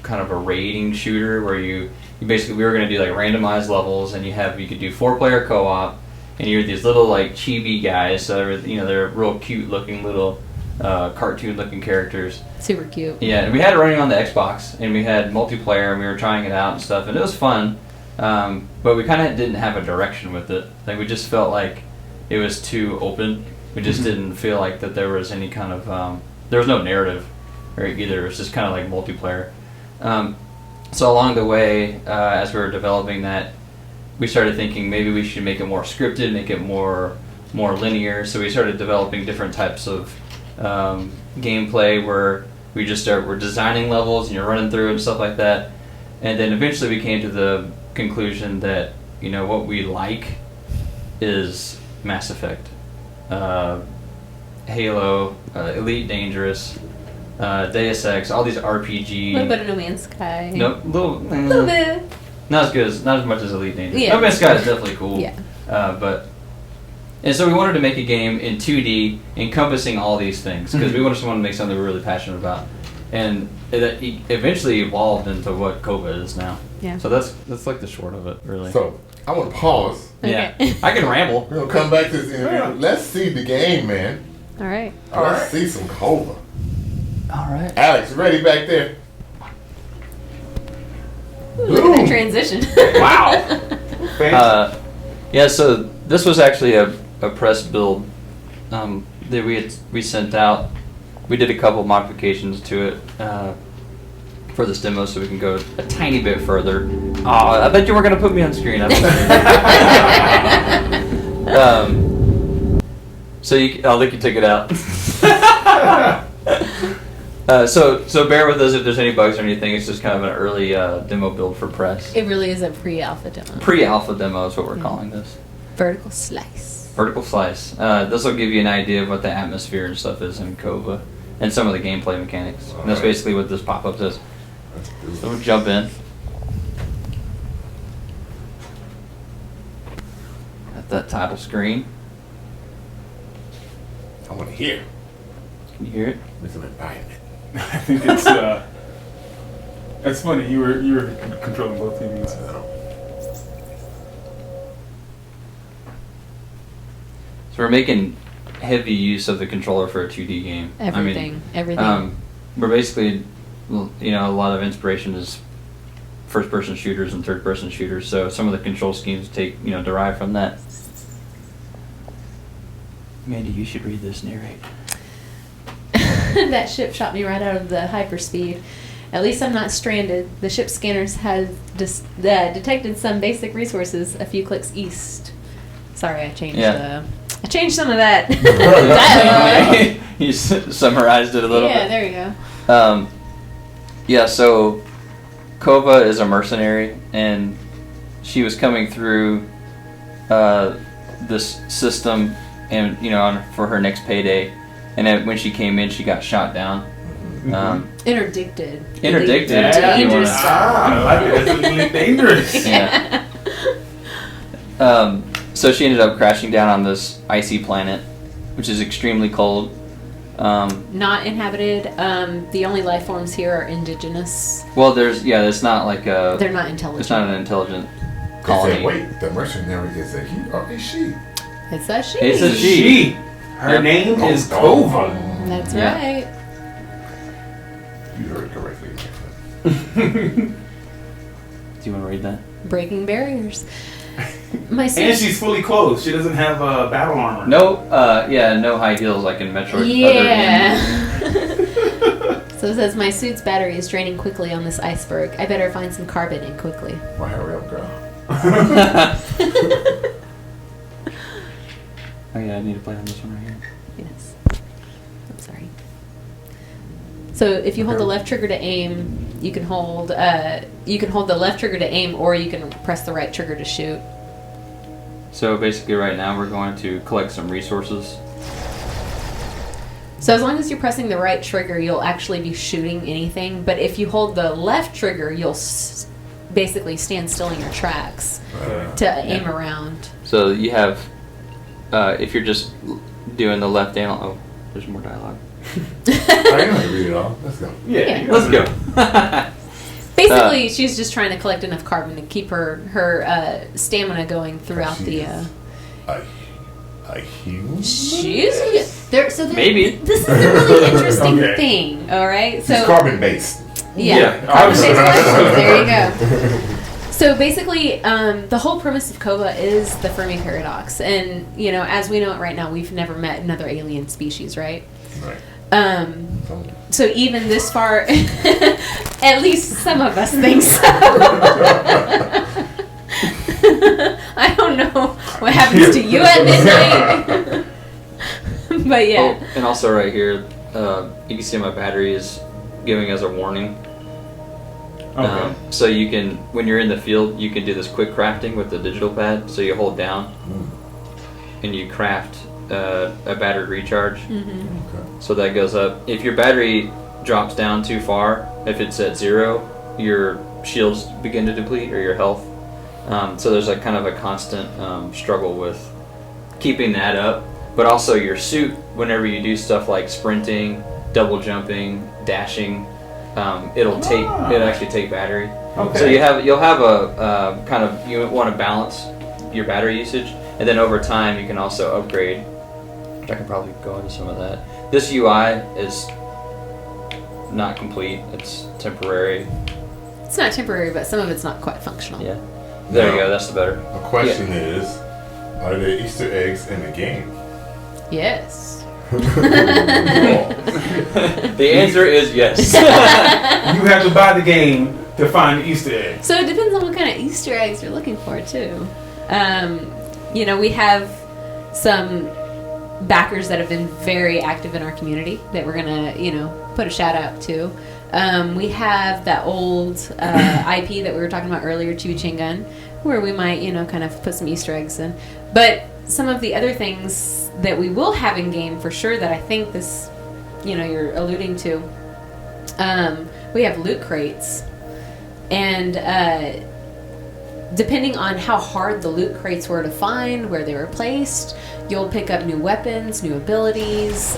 kind of a raiding shooter where you basically, we were going to do randomized levels, and you could do 4-player co-op, and you're these little chibi guys. So they're real cute looking little cartoon-looking characters. Super cute. Yeah, and we had it running on the Xbox, and we had multiplayer, and we were trying it out and stuff, and it was fun. But we kind of didn't have a direction with it. Like, we just felt like it was too open. We just didn't feel like that there was any kind of there was no narrative or either. It was just kind of like multiplayer. So along the way, as we were developing that, we started thinking maybe we should make it more scripted, make it more linear. So we started developing different types of gameplay where we're designing levels and you're running through and stuff like that. And then eventually we came to the conclusion that, you know, what we like is Mass Effect, Halo, Elite Dangerous, Deus Ex, all these RPG. A little bit of No Man's Sky. No, little bit. not as much as Elite Dangerous. Yeah. No Man's Sky is definitely cool. Yeah. And so we wanted to make a game in 2D encompassing all these things because we wanted to make something we're really passionate about, and it eventually evolved into what Kova is now. Yeah. So that's like the short of it, really. So I want to pause. Yeah, Okay. I can ramble. We're gonna come back to this interview. Let's see the game, man. All right. Let's see some Kova. All right. Alex, you ready back there? Look at that transition. Wow. Yeah. So this was actually a press build that we sent out. We did a couple modifications to it for this demo, so we can go a tiny bit further. Oh, I bet you were gonna put me on screen. I'm sorry. So I'll let you take it out. So bear with us if there's any bugs or anything. It's just kind of an early demo build for press. It really is a pre-alpha demo. Pre-alpha demo is what we're calling this. Vertical slice. Vertical slice. This will give you an idea of what the atmosphere and stuff is in Kova, and some of the gameplay mechanics. And that's basically what this pop-up does. So we'll jump in. At that title screen. I want to hear. Can you hear it? There's an environment. I think it's that's funny. You were controlling both TVs. So we're making heavy use of the controller for a 2D game. Everything. Everything. We're basically, you know, a lot of inspiration is first-person shooters and third-person shooters. So some of the control schemes derive from that. Mandy, you should read this narrate. That ship shot me right out of the hyperspeed. At least I'm not stranded. The ship scanners have detected some basic resources a few clicks east. Sorry, I changed I changed some of that. Dialogue. You summarized it a little bit. Yeah, there you go. Yeah, so Kova is a mercenary, and she was coming through this system, and for her next payday. And then when she came in, she got shot down. Interdicted. Interdicted. Yeah, Dangerous I like it. It's really dangerous. Yeah. So she ended up crashing down on this icy planet, which is extremely cold. Not inhabited. The only life forms here are indigenous. Well, it's not like a... They're not intelligent. It's not an intelligent colony. Wait, the mercenary is a he or a she? It's a she. It's a she. Her name is Kova. That's Yeah. right. You heard correctly. Do you want to read that? Breaking barriers. My And suit. she's fully clothed. She doesn't have battle armor. No, no high heels like in Metroid. Yeah. So it says, my suit's battery is draining quickly on this iceberg. I better find some carbon in quickly. Well, hurry up, girl. Oh yeah, I need to play on this one right here. Yes. I'm sorry. So if you hold the left trigger to aim, you can hold the left trigger to aim, or you can press the right trigger to shoot. So basically right now we're going to collect some resources. So as long as you're pressing the right trigger, you'll actually be shooting anything. But if you hold the left trigger, you'll basically stand still in your tracks to aim around. So you have, if you're just doing the left and there's more dialogue. I ain't gonna read it all. Let's go. Yeah. Let's go. Basically, she's just trying to collect enough carbon to keep her stamina going throughout the. A human? She's Maybe. This is a really interesting Okay. thing. All right, It's so carbon based. yeah, Yeah, carbon-based obviously. life. There you go. So basically, the whole premise of Kova is the Fermi paradox, and as we know it right now, we've never met another alien species, right? Right. So even this far, at least some of us think so. I don't know what happens to you at midnight, but yeah. Oh, and also right here, you can see my battery is giving us a warning. Okay. So you can, when you're in the field, you can do this quick crafting with the digital pad. So you hold down, and you craft a battery recharge. Mm-hmm. Okay. So that goes up. If your battery drops down too far, if it's at 0, your shields begin to deplete or your health. So there's a kind of a constant struggle with keeping that up. But also your suit, whenever you do stuff like sprinting, double jumping, dashing, it'll actually take battery. Okay. So you'll have a kind of, you want to balance your battery usage, and then over time you can also upgrade. I can probably go into some of that. This UI is not complete. It's temporary. It's not temporary, but some of it's not quite functional. Yeah. There you go. That's the better. My question is, are there Easter eggs in the game? Yes. The answer is yes. You have to buy the game to find the Easter eggs. So it depends on what kind of Easter eggs you're looking for, too. We have some backers that have been very active in our community that we're going to, put a shout out to. We have that old IP that we were talking about earlier, Chibi Chain Gun, where we might, kind of put some Easter eggs in. But some of the other things that we will have in game for sure that I think this, you're alluding to, we have loot crates. And depending on how hard the loot crates were to find, where they were placed, you'll pick up new weapons, new abilities,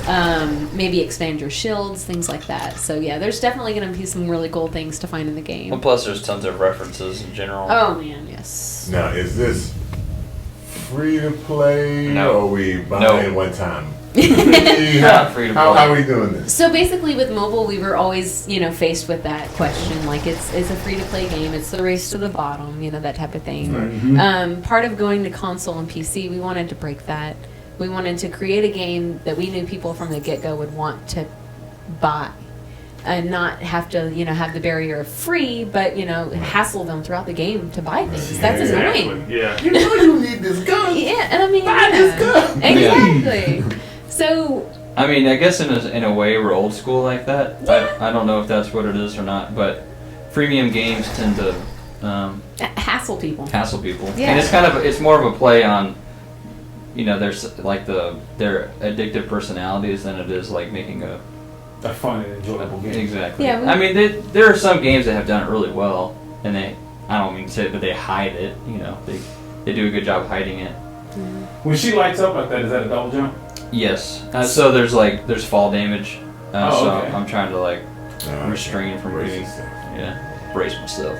maybe expand your shields, things like that. So yeah, there's definitely going to be some really cool things to find in the game. Well, plus there's tons of references in general. Oh man, yes. Now, is this free to play, No. or we buy No. it one time? Not free to How play. are we doing this? So basically with mobile, we were always, faced with that question. Like, it's a free-to-play game. It's the race to the bottom, that type of thing. Mm-hmm. Part of going to console and PC, we wanted to break that. We wanted to create a game that we knew people from the get-go would want to buy. And not have to, have the barrier of free, but, hassle them throughout the game to buy things. That's annoying. Yeah. You know you need this gun. Yeah, and I mean, Buy this gun. Exactly. So... I mean, I guess in a way we're old school like that. Yeah. I don't know if that's what it is or not, but freemium games tend to hassle people. hassle people, Yeah. and it's more of a play on, there's like their addictive personalities than it is like making a fun and enjoyable game. exactly. Yeah, I mean, there are some games that have done it really well, and I don't mean to say it, but they hide it. They do a good job hiding it. When she lights up like that, is that a double jump? Yes. So there's fall damage. So okay. I'm trying to restrain from Brace doing. yourself. Yeah, brace myself.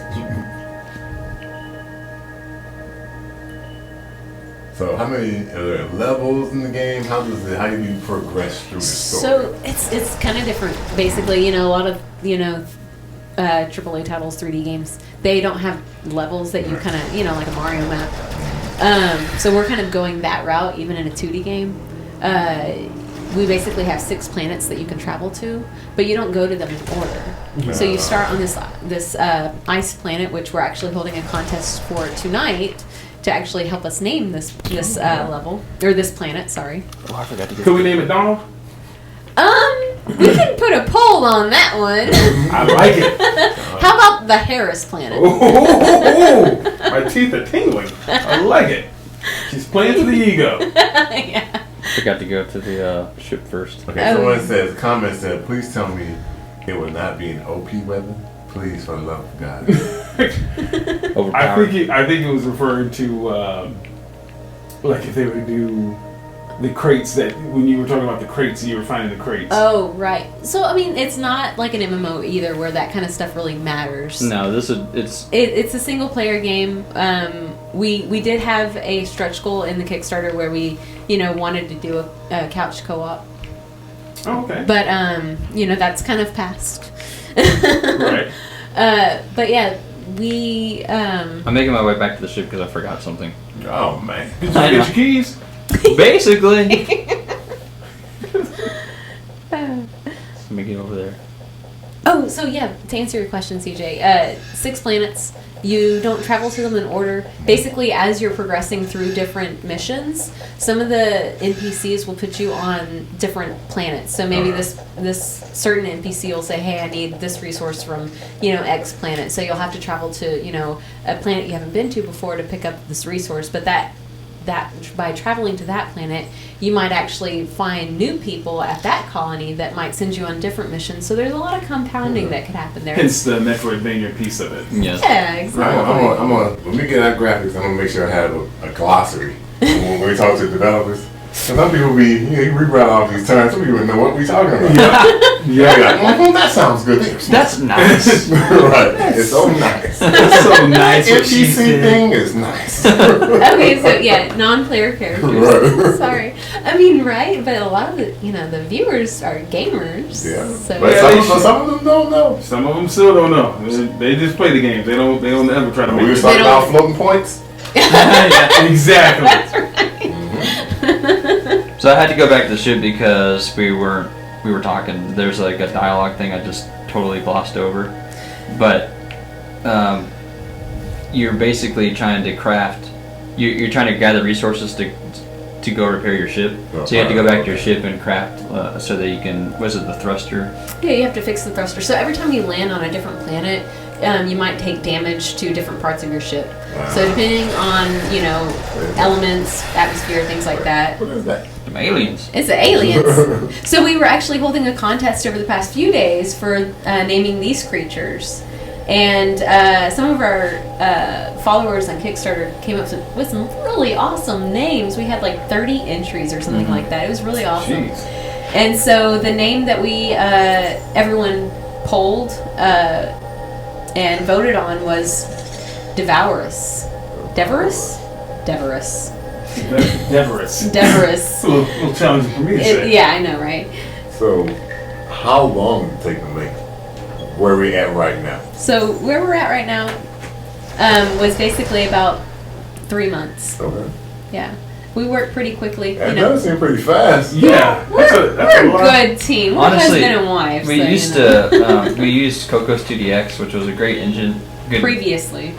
So how many are there levels in the game? How do you progress through the story? So it's kind of different. Basically, a lot of AAA titles, 3D games, they don't have levels that you kind of like a Mario map. So we're kind of going that route, even in a 2D game. We basically have 6 planets that you can travel to, but you don't go to them in order. So you start on this ice planet, which we're actually holding a contest for tonight to actually help us name this level, or this planet. Sorry. Oh, I forgot to get. Could we name it Donald? We can put a poll on that one. I like it. How about the Harris planet? Oh, my teeth are tingling. I like it. She's playing to the ego. Yeah. Forgot to go to the ship first. Okay, someone comment said, please tell me it will not be an OP weapon. Please, for the love of God. Overpowered. I think it was referring to like if they would do the crates that when you were talking about the crates, you were finding the crates. Oh, right. So, I mean, it's not like an MMO either where that kind of stuff really matters. No, it's It's a single player game. we did have a stretch goal in the Kickstarter where we, wanted to do a couch co-op. Oh, okay. But, that's kind of past. Right. But yeah, we... I'm making my way back to the ship because I forgot something. Oh man. Did you get your keys? Basically. Let me get over there. Oh, so yeah, to answer your question, CJ, 6 planets. You don't travel to them in order. Basically, as you're progressing through different missions, some of the NPCs will put you on different planets. So maybe this certain NPC will say, "Hey, I need this resource from X planet." So you'll have to travel to a planet you haven't been to before to pick up this resource. But that by traveling to that planet, you might actually find new people at that colony that might send you on different missions. So there's a lot of compounding that could happen there. Hence the Metroidvania piece of it. Yes. Yeah, exactly. I'm gonna when we get our graphics, I'm gonna make sure I have a glossary when we talk to developers. Some people you rewrite all these terms. Some people know what we talking about. Yeah. Like, that sounds good. That's nice. Right. It's so nice. That's so nice. What she NPC said. thing is nice. Okay, so yeah, non-player characters. Right. Sorry, I mean right, but a lot of the the viewers are gamers. Yeah. So But some of them don't know. Some of them still don't know. They just play the games. They don't ever try to We make were it. talking about floating points. Yeah, exactly. that's right. So I had to go back to the ship because we were talking. There's like a dialogue thing I just totally glossed over, but you're basically trying to craft. You're trying to gather resources to go repair your ship. So you have to go back to your ship and craft so that you can. Was it the thruster? Yeah, you have to fix the thruster. So every time you land on a different planet, you might take damage to different parts of your ship. Wow. So depending on elements, atmosphere, things like that. What is that? Some aliens. It's the aliens. So we were actually holding a contest over the past few days for naming these creatures. And some of our followers on Kickstarter came up with some really awesome names. We had like 30 entries or something like that. It was really awesome. Jeez. And so the name that we everyone polled and voted on was Devourus. Devorus? Devorus. Devorus. Devorus. It's a little challenging for me to say. Yeah, I know, right? So, how long did it take to make where we at right now? So where we're at right now was basically about 3 months. Okay. Yeah, we work pretty quickly. That does seem pretty fast. Yeah. We're that's a lot. good team. We're Honestly, husband and wife. we so, used to we used Cocos 2DX, which was a great engine. Good previously.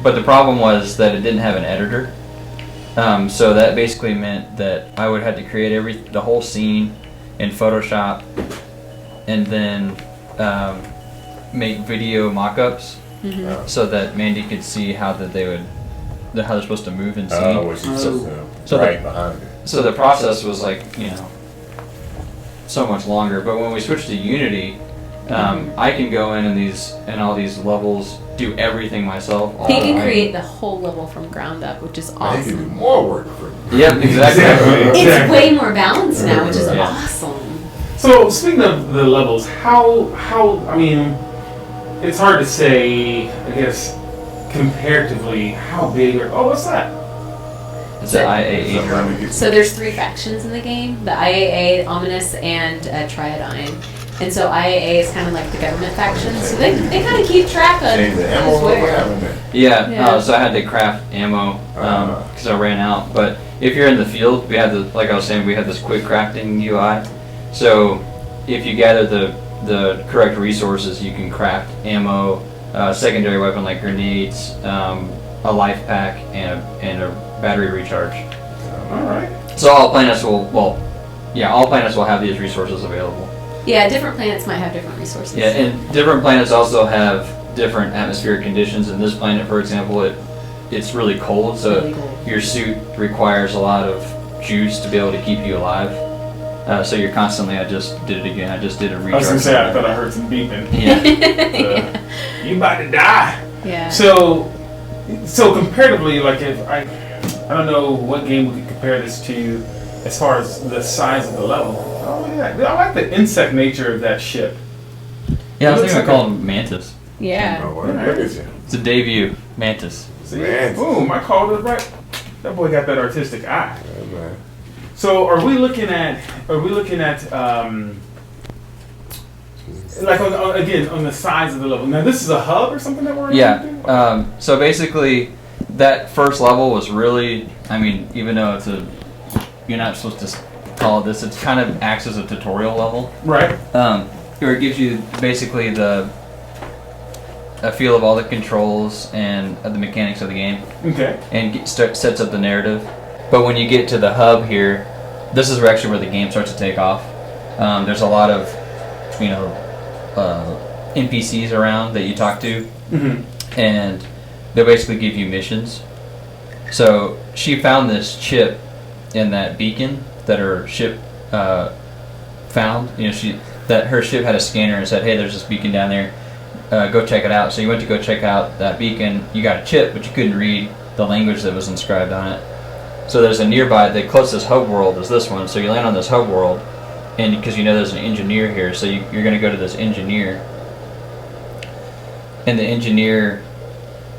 But the problem was that it didn't have an editor. So that basically meant that I would have to create the whole scene in Photoshop, and then make video mock-ups so that Mandy could see how they're supposed to move in scene. What she So right behind it. So the process was like so much longer. But when we switched to Unity, I can go in and all these levels, do everything myself. He can create the whole level from ground up, which is They can do awesome. more work for you. Yep, exactly. It's way more balanced now, which is Yeah. awesome. So speaking of the levels, how I mean, it's hard to say. I guess comparatively, how big or what's that? It's an IAA. Somebody So there's 3 factions in the game: the IAA, Ominous, and Triadine. And so IAA is kind of like the government faction, so they kind of keep track of change the who's ammo, what where. happened there? Yeah, Yeah. so I had to craft ammo because I ran out. But if you're in the field, we had like I was saying, we had this quick crafting UI. So if you gather the correct resources, you can craft ammo, secondary weapon like grenades, a life pack, and a battery recharge. All right. So all planets will have these resources available. Yeah, different planets might have different resources. Yeah, and different planets also have different atmospheric conditions. In this planet, for example, it's really cold, so Really cold. your suit requires a lot of juice to be able to keep you alive. So you're constantly. I just did it again. I just did a recharge. I was gonna say I thought I heard some beeping. Yeah. You about to die. Yeah. So comparatively, like if I don't know what game we could compare this to as far as the size of the level. Oh yeah, I like the insect nature of that ship. Yeah, I was It looks thinking of like calling him Mantis. Yeah. Oh, well, look at you. It's a debut. Mantis. See? Man. Boom, I called it right. That boy got that artistic eye. Yeah, man. So are we looking at like again on the size of the level? Now this is a hub or something that we're Yeah. So basically, that first level was really, I mean, even though you're not supposed to call it this, it kind of acts as a tutorial level. right. Where it gives you basically a feel of all the controls and the mechanics of the game, Okay. and sets up the narrative. But when you get to the hub here, this is actually where the game starts to take off. There's a lot of, NPCs around that you talk to, Mm-hmm. and they'll basically give you missions. So she found this chip in that beacon that her ship found. Her ship had a scanner and said, "Hey, there's this beacon down there. Go check it out." So you went to go check out that beacon. You got a chip, but you couldn't read the language that was inscribed on it. So there's a nearby, the closest hub world is this one. So you land on this hub world, and because there's an engineer here, so you're going to go to this engineer, and the engineer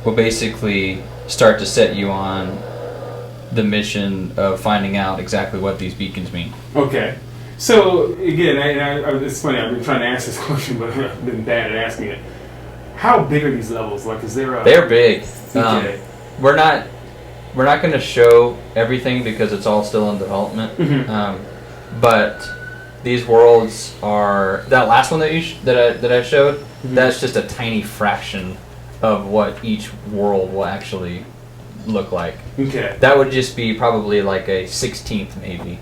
will basically start to set you on the mission of finding out exactly what these beacons mean. Okay. So again, it's funny. I've been trying to ask this question, but I've been bad at asking it. How big are these levels? Like, is there a? They're big. Okay. We're not going to show everything because it's all still in development. Mm-hmm. But these worlds are, that last one that I showed. Mm-hmm. That's just a tiny fraction of what each world will actually look like. Okay. That would just be probably like a 16th maybe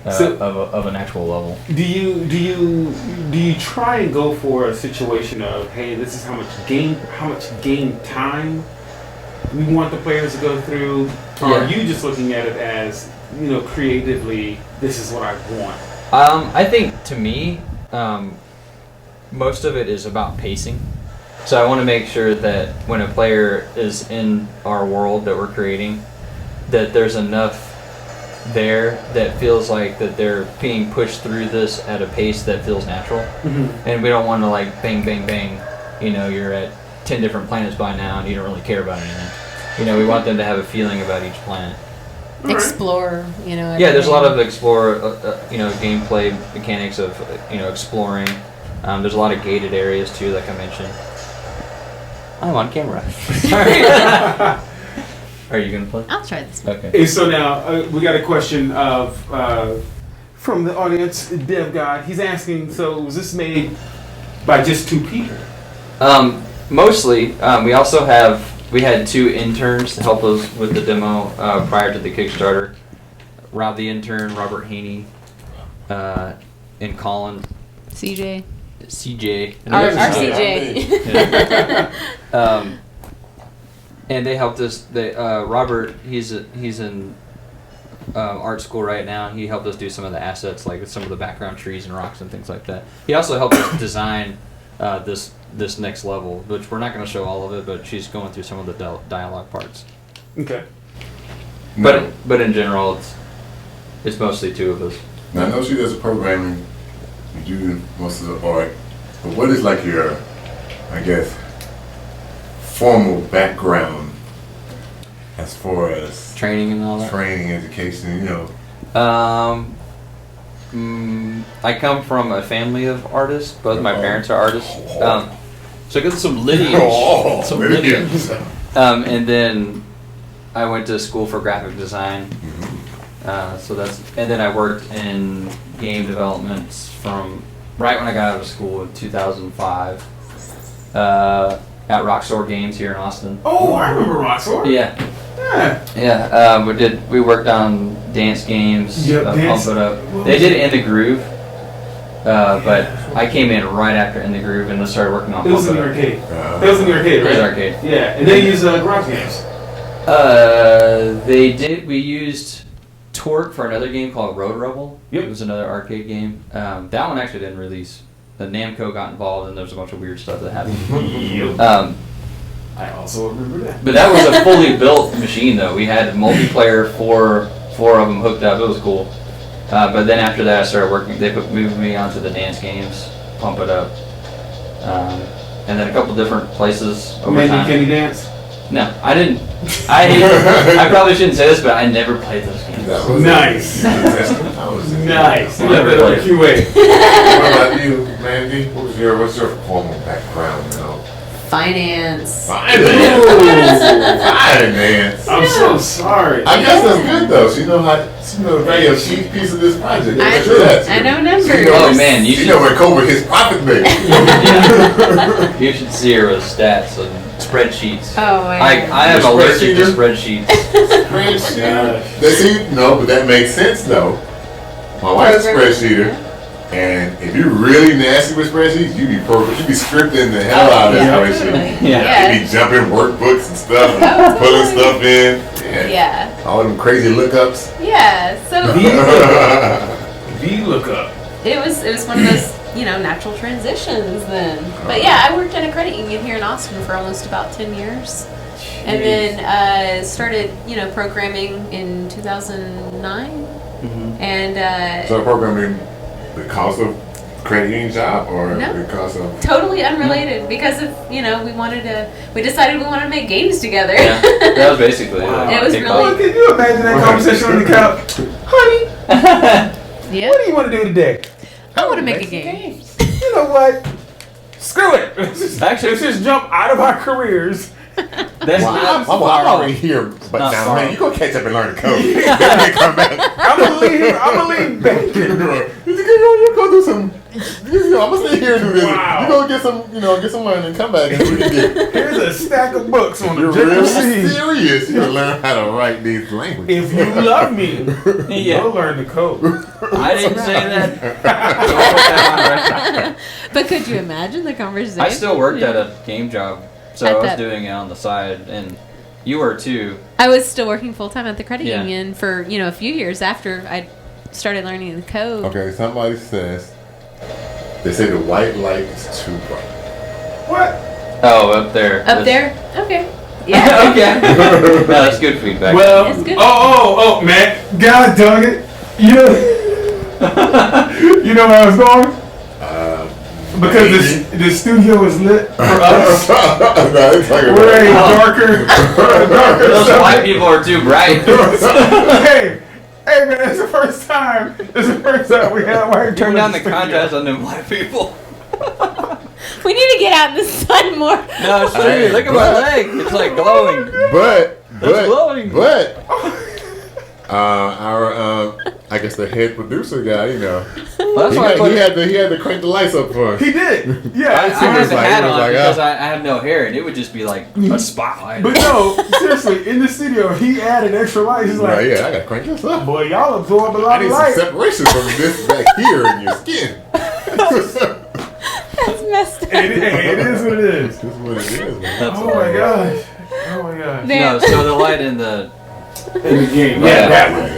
of an actual level. Do you try and go for a situation of, hey, this is how much game time we want the players to go through, or Yeah. are you just looking at it as, creatively, this is what I want? I think to me, most of it is about pacing. So I want to make sure that when a player is in our world that we're creating, that there's enough there that feels like that they're being pushed through this at a pace that feels natural. Mm-hmm. And we don't want to like bang, bang, bang. You're at 10 different planets by now and you don't really care about anything. We want them to have a feeling about each planet. Explore, Yeah, there's a lot of gameplay mechanics of, exploring. There's a lot of gated areas too, like I mentioned. I'm on camera. Are you gonna play? I'll try this one. Okay. Hey, so now we got a question from the audience, Dev God. He's asking, so was this made by just 2 people? Mostly. We had 2 interns to help us with the demo prior to the Kickstarter. Rob the intern, Robert Haney, and Colin. CJ. Our CJ. Yeah. And they helped us. Robert, he's in art school right now. He helped us do some of the assets, like some of the background trees and rocks and things like that. He also helped us design this next level, which we're not going to show all of it, but she's going through some of the dialogue parts. Okay. But in general, it's mostly 2 of us. Now I know she does the programming, you do most of the art, but what is like your, I guess, formal background as far as Training and all that. training, education, I come from a family of artists. Both my parents are artists. So I got some lineage. And then I went to school for graphic design. And then I worked in game development from right when I got out of school in 2005 at Rockstar Games here in Austin. Oh, I remember Rockstar. Yeah. Yeah. We worked on dance games. Yep, Pump dance. It Up. They did In the Groove, but I came in right after In the Groove and started working on. It was in the arcade. It was in the arcade, It right? was arcade. Yeah, and they use garage games. They did. We used Torque for another game called Road Rebel. Yep. It was another arcade game. That one actually didn't release. The Namco got involved, and there was a bunch of weird stuff that happened. Yep. I also remember that. But that was a fully built machine, though. We had multiplayer, four of them hooked up. It was cool. But then after that, I started working. They moved me onto the dance games, Pump It Up, and then a couple different places over Mandy time. Kenny Dance. No, I didn't. I probably shouldn't say this, but I never played those games. That was Nice. Nice. You got better QA. What about you, Mandy? What's your formal background? You know, Finance. finance. I'm so sorry. I guess that's good though. She know how. She know very a chief piece of this project. I know numbers. Oh man, You know where Kova his profit makes. Yeah. You should see her with stats and spreadsheets. Oh man. I am allergic to spreadsheets. Gosh. No, but that makes sense though. My wife's a spreadsheeter, and if you're really nasty with spreadsheets, you be perfect. You be scripting the hell out of that spreadsheet. Yeah. You be jumping workbooks and stuff, and pulling stuff in. Yeah. All them crazy lookups. Yeah. So VLOOKUP. it was one of those, natural transitions then. But yeah, I worked at a credit union here in Austin for almost about 10 years. And then started, programming in 2009. And So programming because of credit union job or No. because of totally unrelated because of, we decided we wanted to make games together. Yeah, that was basically Wow. It was kickoff. Oh, can you imagine that conversation on the couch? Honey, Yeah. what do you want to do today? I want to make a game. You know what? Screw it. Let's just jump out of our careers. That's Well, not I'm already here, but Not now, far. man, you gonna catch up and learn the code. You gotta come back. I'm gonna leave banking. You go do some. I'm gonna stay here and do this. Wow. You go get some learning and come back and we can get. Here's a stack of books on You're the really JFC. serious. You gotta learn how to write these languages. If you love me, Yeah. you'll learn the code. I didn't say that. But could you imagine the conversation? I still worked at a game job, so At I was that- doing it on the side, and you were too. I was still working full time at the credit Yeah. union for, a few years after I started learning the code. Okay, somebody says they say the white light is too bright. What? Oh, up there. Up there? Okay. Yeah. Okay. No, that's good feedback. Well, It's good. oh, man. God dog it. You know, you know where I was going? Because the studio is lit for us. No, it's like We're a darker those subject. white people are too bright. Hey, man, it's the first time. It's the first time we have white people. Turn down the in studio. contrast on them white people. We need to get out in the sun more. No, it's true. Look at my leg. It's like glowing. But glowing. our I guess the head producer guy, Well, that's why I put he had to crank the lights up for us. He did. I Yeah. he have was the like- hat he was on like, because I have no hair, and it would just be like a spotlight. But no, seriously, in the studio, he added extra light. He's like, Yeah, I gotta crank this up. boy, y'all absorb a I lot need of some light. separation from this back here in your skin. That's messed up. It is what it is. This is what it is, man. That's Oh my gosh. Oh my gosh. No, so the light in the In the game. Yeah. That one.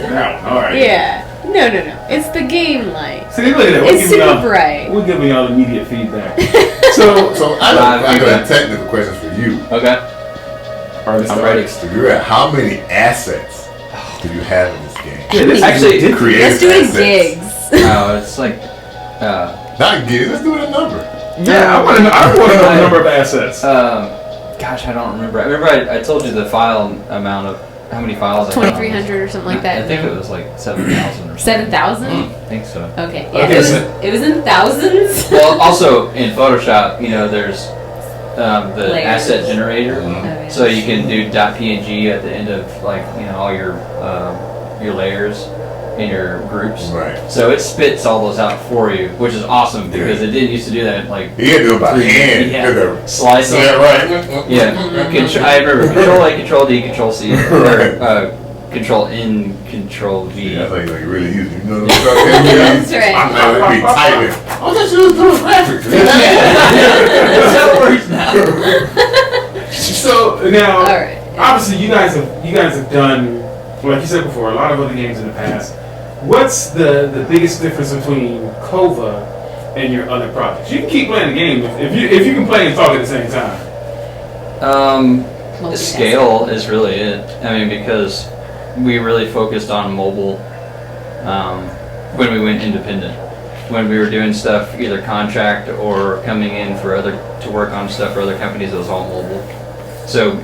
All right. Yeah. No. It's the game light. See, look at that. It's super bright. We're giving y'all immediate feedback. So, So I got technical questions for you. okay. I'm ready. You're at how many assets do you have in this game? Actually, Creative Let's do it in assets. gigs. No, it's like Not gigs. Let's do it in number. yeah, I want to know the number of assets. gosh, I don't remember. I remember I told you the file amount of how many files. 2,300 or something like that. I think it was like 7,000 or something. 7,000? I think so. Okay. Yeah. Okay, It was in thousands. Well, also in Photoshop, there's the Layers. asset generator, Oh, yeah. so you can do .png at the end of all your layers in your groups. Right. So it spits all those out for you, which is awesome because it didn't used to do that like You had to do it by hand. Yeah. Yeah. slice them. Yeah, right. Yeah, I remember Control A, Control D, Control C, or Control N, Control V. That's like really easy. You know what That's right. I'm gonna be typing. Oh, that's you doing graphics. That's how it works now. So now, All right. obviously, you guys have done, like you said before, a lot of other games in the past. What's the biggest difference between Kova and your other projects? You can keep playing the game if you can play and talk at the same time. Multitasking. Scale is really it. I mean, because we really focused on mobile when we went independent. When we were doing stuff, either contract or coming in to work on stuff for other companies, it was all mobile. So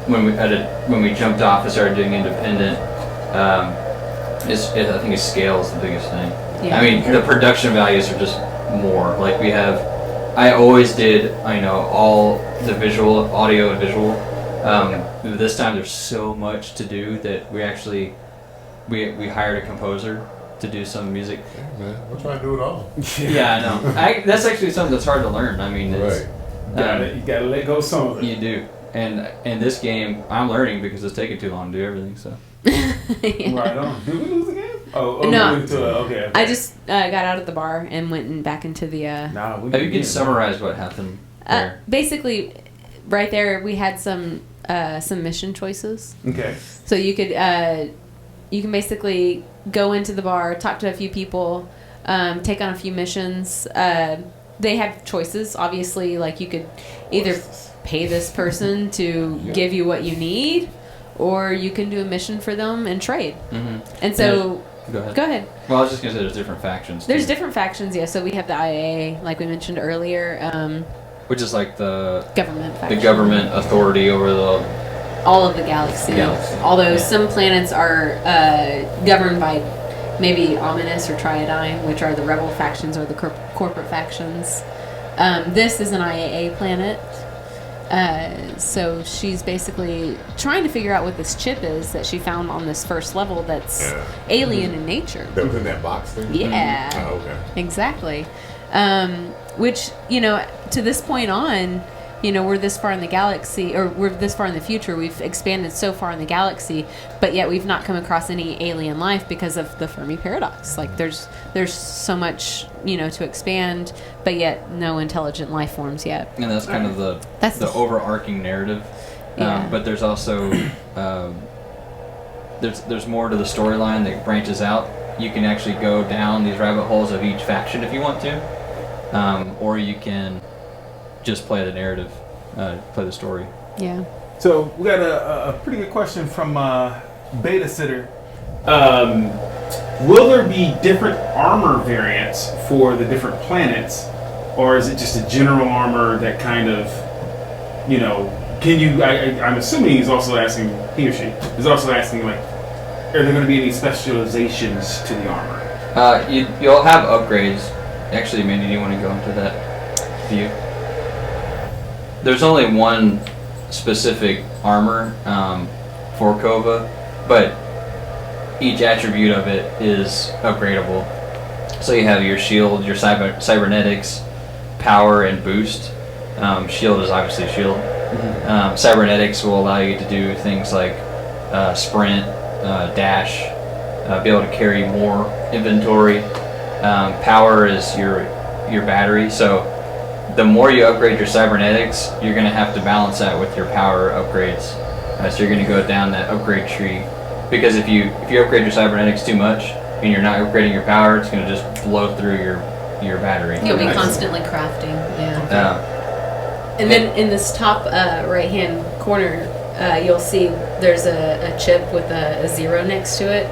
when we jumped off and started doing independent, I think scale is the biggest thing. Yeah. I mean, the production values are just more. Like I always did, all the visual, audio and visual. This time there's so much to do that we actually we hired a composer to do some music. Yeah, man, we're trying to do it all. Yeah, I know. That's actually something that's hard to learn. I mean, it's, you gotta let go of some of it. You do. And in this game, I'm learning because it's taking too long to do everything. So. Yeah. Right on. Did we lose the game? Oh No. Okay. I just got out of the bar and went back into the. If you could summarize what happened there. Basically, right there we had some mission choices. Okay. So you can basically go into the bar, talk to a few people, take on a few missions. They have choices, obviously. Like you could either pay this person to give you what you need, or you can do a mission for them and trade. Mm-hmm. And so, go ahead. Go ahead. Well, I was just gonna say there's different factions. There's too. different factions, yeah. So we have the IA, like we mentioned earlier. Which is like the government faction. The government authority over all of the galaxy. Although some planets are governed by maybe Ominous or Triadine, which are the rebel factions or the corporate factions. This is an IAA planet. So she's basically trying to figure out what this chip is that she found on this first level that's alien in nature. That was in that box thing? Yeah. Oh, okay. Exactly. Which, to this point on, we're this far in the galaxy, or we're this far in the future. We've expanded so far in the galaxy, but yet we've not come across any alien life because of the Fermi paradox. Like there's so much, to expand, but yet no intelligent life forms yet. And that's kind of the overarching narrative. Yeah. But there's also there's more to the storyline that branches out. You can actually go down these rabbit holes of each faction if you want to, or you can just play the narrative, play the story. Yeah. So we got a pretty good question from Beta Sitter. Will there be different armor variants for the different planets, or is it just a general armor that kind of, can you? I'm assuming he's also asking, he or she is also asking, like, are there going to be any specializations to the armor? You'll have upgrades. Actually, Mandy, do you want to go into that view? There's only one specific armor for Kova, but each attribute of it is upgradable. So you have your shield, your cybernetics, power, and boost. Shield is obviously shield. Mm-hmm. Cybernetics will allow you to do things like sprint, dash, be able to carry more inventory. Power is your battery. So the more you upgrade your cybernetics, you're going to have to balance that with your power upgrades. So you're going to go down that upgrade tree. Because if you upgrade your cybernetics too much and you're not upgrading your power, it's going to just blow through your battery. You'll be constantly crafting. Yeah. And then in this top right-hand corner, you'll see there's a chip with a 0 next to it.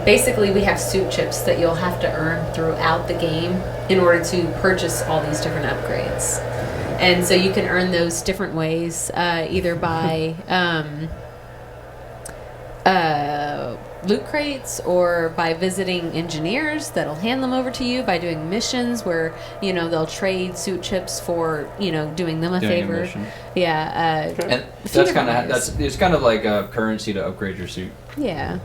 Basically, we have suit chips that you'll have to earn throughout the game in order to purchase all these different upgrades. And so you can earn those different ways, either by loot crates or by visiting engineers that'll hand them over to you, by doing missions where, they'll trade suit chips for, doing them a favor. Yeah. And it's kind of like a currency to upgrade your suit. Yeah.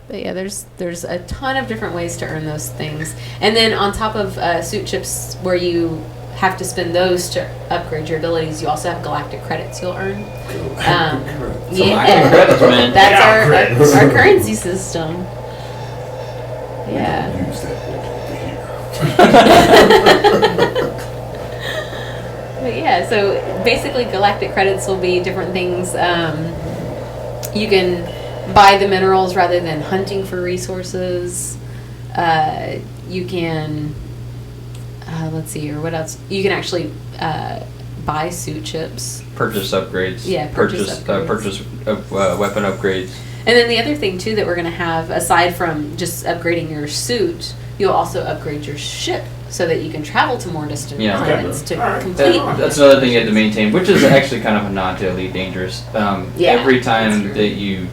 But yeah, there's a ton of different ways to earn those things. And then on top of suit chips where you have to spend those to upgrade your abilities, you also have galactic credits you'll earn. Galactic credits, man. That's our currency system. Yeah. Use that over here. But yeah, so basically galactic credits will be different things. You can buy the minerals rather than hunting for resources. You can, let's see here, what else? You can actually buy suit chips. Purchase upgrades. Yeah, purchase weapon upgrades. And then the other thing too that we're going to have, aside from just upgrading your suit, you'll also upgrade your ship. so that you can travel to more distant Yeah. planets Okay. to All right. complete. That's another thing you have to maintain, which is actually kind of a nod to Elite Dangerous. Yeah, Every that's time true. that you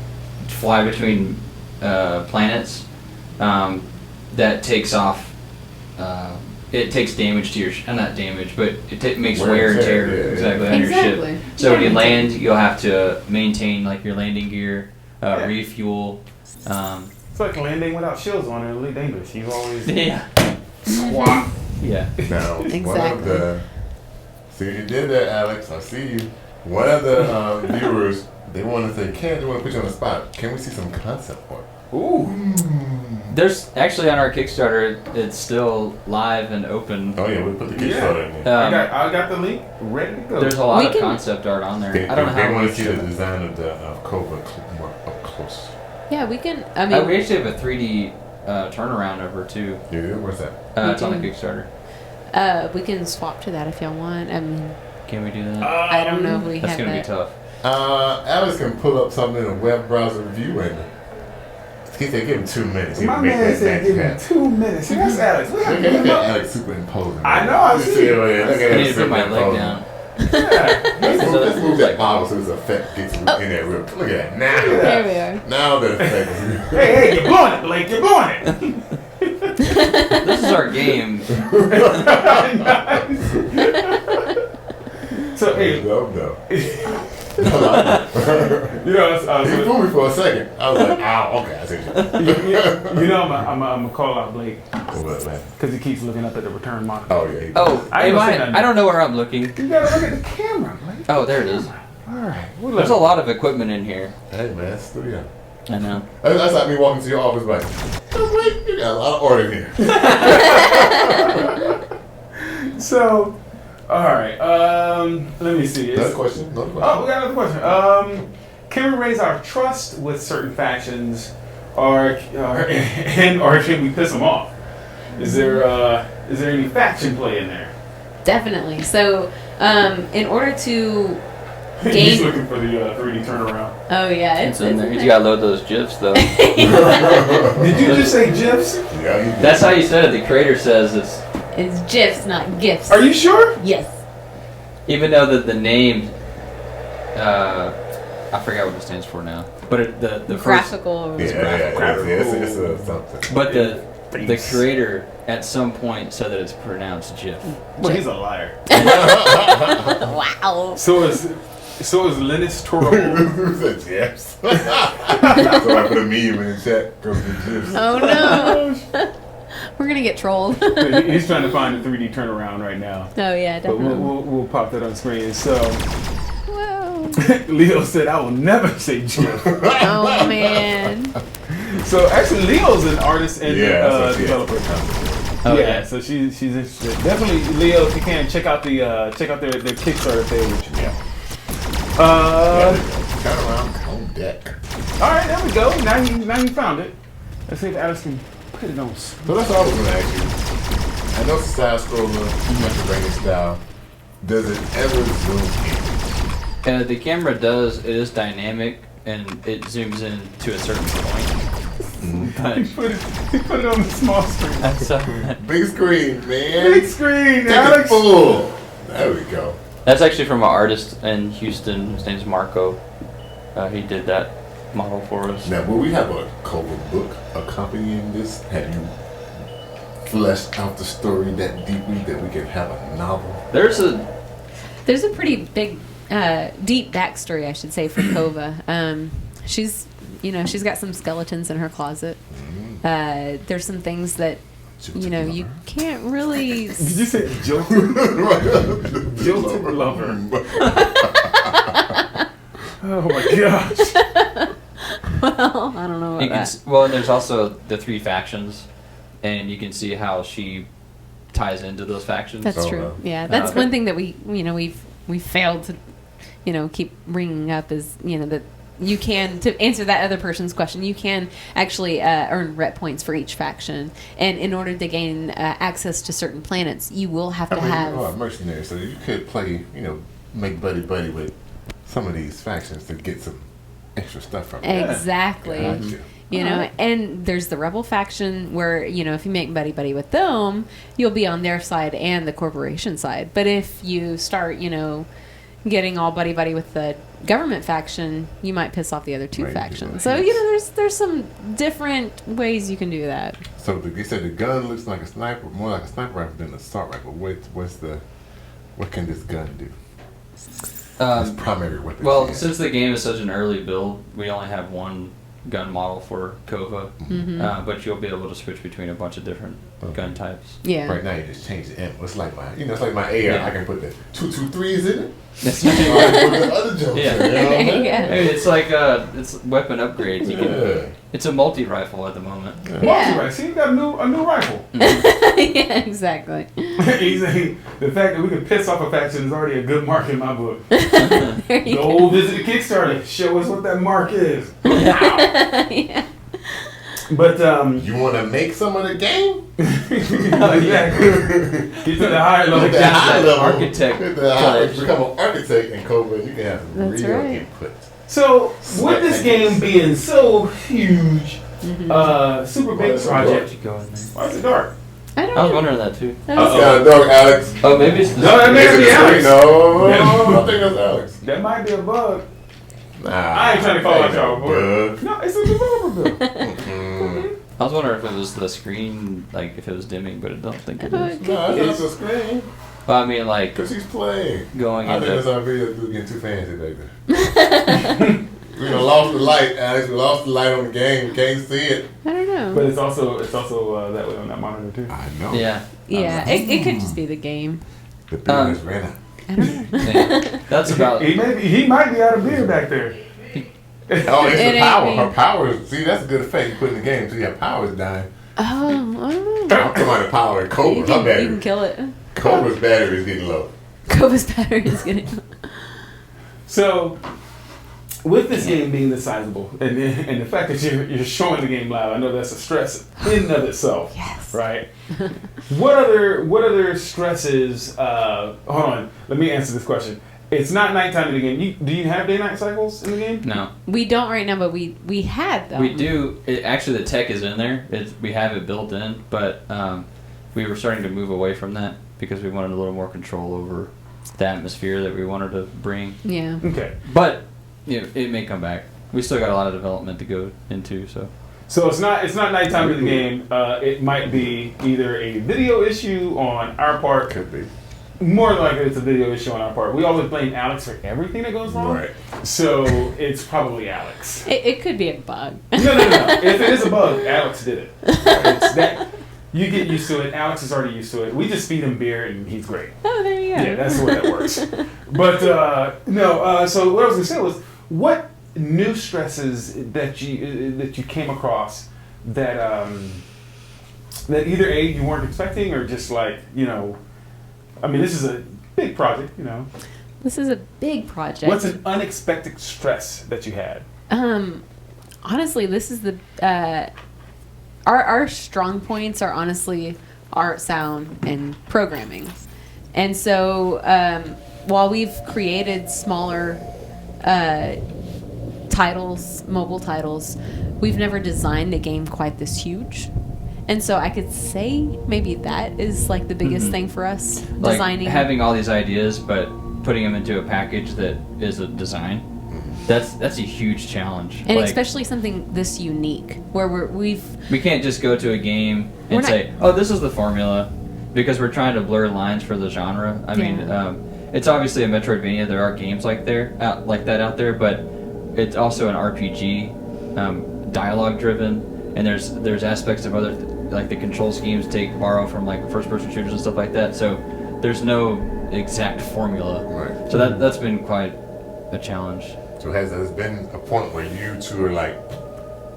fly between planets, that takes off. It takes damage to your not damage, but it makes wear and tear exactly on your Exactly. ship. So when you Yeah. land, you'll have to maintain like your landing gear, refuel. It's like landing without shields on in Elite Dangerous. You always Yeah. squat. Yeah. Now, one of Exactly. the see you did that, Alex. I see you. One of the viewers, they want to say, "Ken, they want to put you on the spot. Can we see some concept art?" Ooh. There's actually on our Kickstarter, it's still live and open. Oh yeah, we put the Kickstarter in there. I got the link ready to go. There's a lot We of can- concept art on there. They, I don't know how they want we to see the show it. design of the Kova more up close. Yeah, we can. I mean, We actually have a 3D turnaround over too. Yeah, where's that? It's on the do. Kickstarter. we can swap to that if y'all want. I mean, Can we do that? I don't know if we That's have gonna be that. tough. Alex can pull up something in a web browser review and he said, "Give him 2 minutes." He My can make man that said, "Give me happen. 2 minutes." That's Alex. Look Look at at him. Alex superimposing. I know, I You see it. Oh, yeah, look at I him need to put my leg superimposing. down. Let's move that bottle so his effect gets in there real. Look at that. Now, There we are. now the effect is. Hey, you're blowing it, Blake. You're blowing it. This is our game. So, hey, No. you know, He fooled me for a second. I was like, okay, I see you. you know, I'm gonna call out Blake What, man? because he keeps looking up at the return monitor. Oh, yeah. Oh, I ain't gonna say nothing. I don't know where I'm looking. You gotta look at the camera, Blake. Oh, there it is. All right. There's a lot of equipment in here. Hey, man, studio. I know. That's like me walking to your office like, oh, wait, you got a lot of order in here. So, all right. Let me see. Another question. Oh, we got another question. Can we raise our trust with certain factions, or can we piss them off? Is there any faction play in there? Definitely. So, in order to He's gain. looking for the 3D turnaround. Oh yeah, It's in there. You gotta load those GIFs though. Did you just say GIFs? Yeah, he did. That's how you said it. The creator says it's, It's GIFs, not GIFs. Are you sure? Yes. even though that the name, I forgot what it stands for now. But the first, Graphical. It's a something. but the creator at some point said that it's pronounced GIF. Well, he's a liar. Wow. So is Linus Torvalds. Who said Jeps? So I put a meme in the chat. Goes to Jeps. Oh no. We're gonna get trolled. He's trying to find a 3D turnaround right now. Oh yeah, But definitely. we'll pop that on screen. So Whoa. Leo said, "I will never say GIF." Oh man. So actually, Leo's an artist and Yeah, that's what she is. developer. Oh, yeah, yeah. so she's interested. Definitely, Leo, if you can check out their Kickstarter page. Yeah. Turn around, on deck. All right, there we go. Now you found it. Let's see if Alice can put it on. So that's all I was going to ask you. I know it's a side scroller, Metroidvania style. Does it ever zoom in? The camera does. It is dynamic and it zooms in to a certain point. But He put it on the small screen. that's Big screen, man. Big screen, Take it Alex. full. There we go. that's actually from an artist in Houston. His name's Marco. He did that model for us. Now, will we have a cover book accompanying this? Have you fleshed out the story that deeply that we can have a novel? There's a There's a pretty big, deep backstory, I should say, for Kova. She's got some skeletons in her closet. There's some things that, you can't really. Did you say jilted? Jilted lover. Oh my gosh. Well, I don't know about You can that. well, and there's also the 3 factions, and you can see how she ties into those factions. That's So, true. Yeah, that's okay. one thing that we failed to, keep bringing up is that you can, to answer that other person's question, you can actually earn rep points for each faction, and in order to gain access to certain planets, you will have to have. you are a mercenary, so you could play, make buddy with some of these factions to get some extra stuff from it. Exactly. Gotcha. You know, and there's the rebel faction where, you know, if you make buddy with them, you'll be on their side and the corporation side. But if you start, you know, getting all buddy with the government faction, you might piss off the other two Right, factions. right. So, you know, there's some different ways you can do that. So you said the gun looks like a sniper, more like a sniper rifle than an assault rifle. What can this gun do? Its primary weapon. Well, since the game is such an early build, we only have one gun model for Kova, but you'll be able to switch between a bunch of different gun types. Yeah. Right now you just change the ammo. It's like it's like my AR. Yeah. I can put the 223s in it. That's I can put the other jumps Yeah. in. You know what I mean? Yeah. It's like it's weapon upgrades. You can, Yeah. it's a multi-rifle at the moment. Multi-rifle. See, you got a new rifle. Yeah, exactly. Easy. The fact that we can piss off a faction is already a good mark in my book. There you go. Go visit the Kickstarter. Show us what that mark is. Wow. Yeah. But You want to make some of the game? exactly. Get to the higher level. At the high level, architect at the high, pledge. become an architect in Kova. You can have some That's real right. input. So with this game being so huge, super big Why project. You go in there. Why is it dark? I don't I was know. wondering that too. It's got a dog, Alex. Oh, maybe it's the No, that may Is it be the Alex. screen? No, Yeah. I think that's Alex. That might be a bug. Nah, I ain't trying to call out y'all. bug. No, it's a developer bug. Mm. I was wondering if it was the screen, like if it was dimming, but I don't think it is. No, it's not the screen. Well, I mean, like Because he's playing. going I think that's into. our video dude getting too fancy back there. We done lost the light, Alex. We lost the light on the game. We can't see it. I don't know. But it's also that way on that monitor too. I know. Yeah. Yeah, it could just be the game. The business ran out. I don't know. Yeah. That's about. He might be out of beer back there. Oh, it's It the ain't power. me. Her power. See, that's a good effect you put in the game. So your power's dying. Oh, I don't know. I'm talking about the power of Cobra. You Her can battery. kill it. Cobra's battery is getting low. Kova's battery is getting. So, with this game being this sizable, and the fact that you're showing the game live, I know that's a stress in and of itself. Yes. Right. What other stresses? Hold on. Let me answer this question. It's not nighttime in the game. Do you have day-night cycles in the game? No. We don't right now, but we had them. We do. Actually, the tech is in there. We have it built in, but we were starting to move away from that because we wanted a little more control over the atmosphere that we wanted to bring. Yeah. Okay. But it may come back. We still got a lot of development to go into, so. So it's not nighttime in the game. It might be either a video issue on our part. Could be. More likely it's a video issue on our part. We always blame Alex for everything that goes wrong. Right. So it's probably Alex. It could be a bug. No. If it is a bug, Alex did it. It's that you get used to it. Alex is already used to it. We just feed him beer and he's great. Oh, there you go. Yeah, that's the way that works. But no. So what I was gonna say was, what new stresses that you came across that that either A, you weren't expecting, or just like, I mean, this is a big project, This is a big project. What's an unexpected stress that you had? Honestly, this is the our strong points are honestly art, sound, and programming. And so while we've created smaller titles, mobile titles, we've never designed a game quite this huge. And so I could say maybe that is like the biggest thing for us, Like designing. having all these ideas, but putting them into a package that is a design. That's a huge challenge. and Like, especially something this unique, where we can't just go to a game and We're not- say, "Oh, this is the formula," because we're trying to blur lines for the genre. I mean, it's obviously a Metroidvania. There are games like that out there, but it's also an RPG, dialogue driven, and there's aspects of other like the control schemes borrow from like first person shooters and stuff like that. So there's no exact formula. Right. So that's been quite a challenge. So has there been a point where you two are like,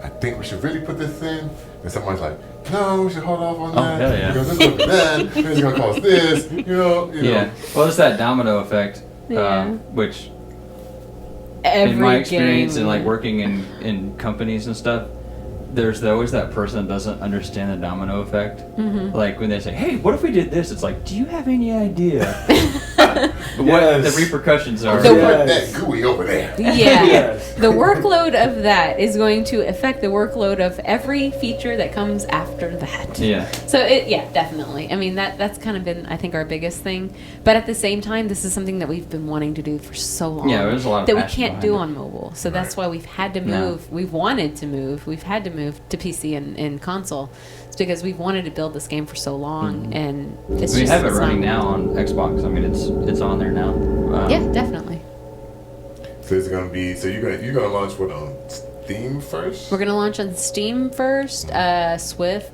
I think we should really put this in? And someone's like, no, we should hold off on that. hell yeah. Because this is that, this is going to cost this, you know. Yeah. Well, it's that domino effect, Yeah. which every in my experience game, in like working in companies and stuff, there's always that person that doesn't understand the domino effect. Like when they say, "Hey, what if we did this?" It's like, "Do you have any idea What the repercussions are. The Put that gooey over there. Yeah. Yes. The workload of that is going to affect the workload of every feature that comes after that. Yeah. So definitely. I mean, that's kind of been, I think, our biggest thing. But at the same time, this is something that we've been wanting to do for so long. Yeah, there's a lot of that we passion can't do behind on mobile. So that's why we've had to move. We've wanted to move. We've had to move to PC and console. It's because we've wanted to build this game for so long, and it's We just have it it's running not- now on Xbox. I mean, it's on there now. Yeah, definitely. So it's gonna be. So you're gonna launch what on Steam first? We're gonna launch on Steam first. Swift.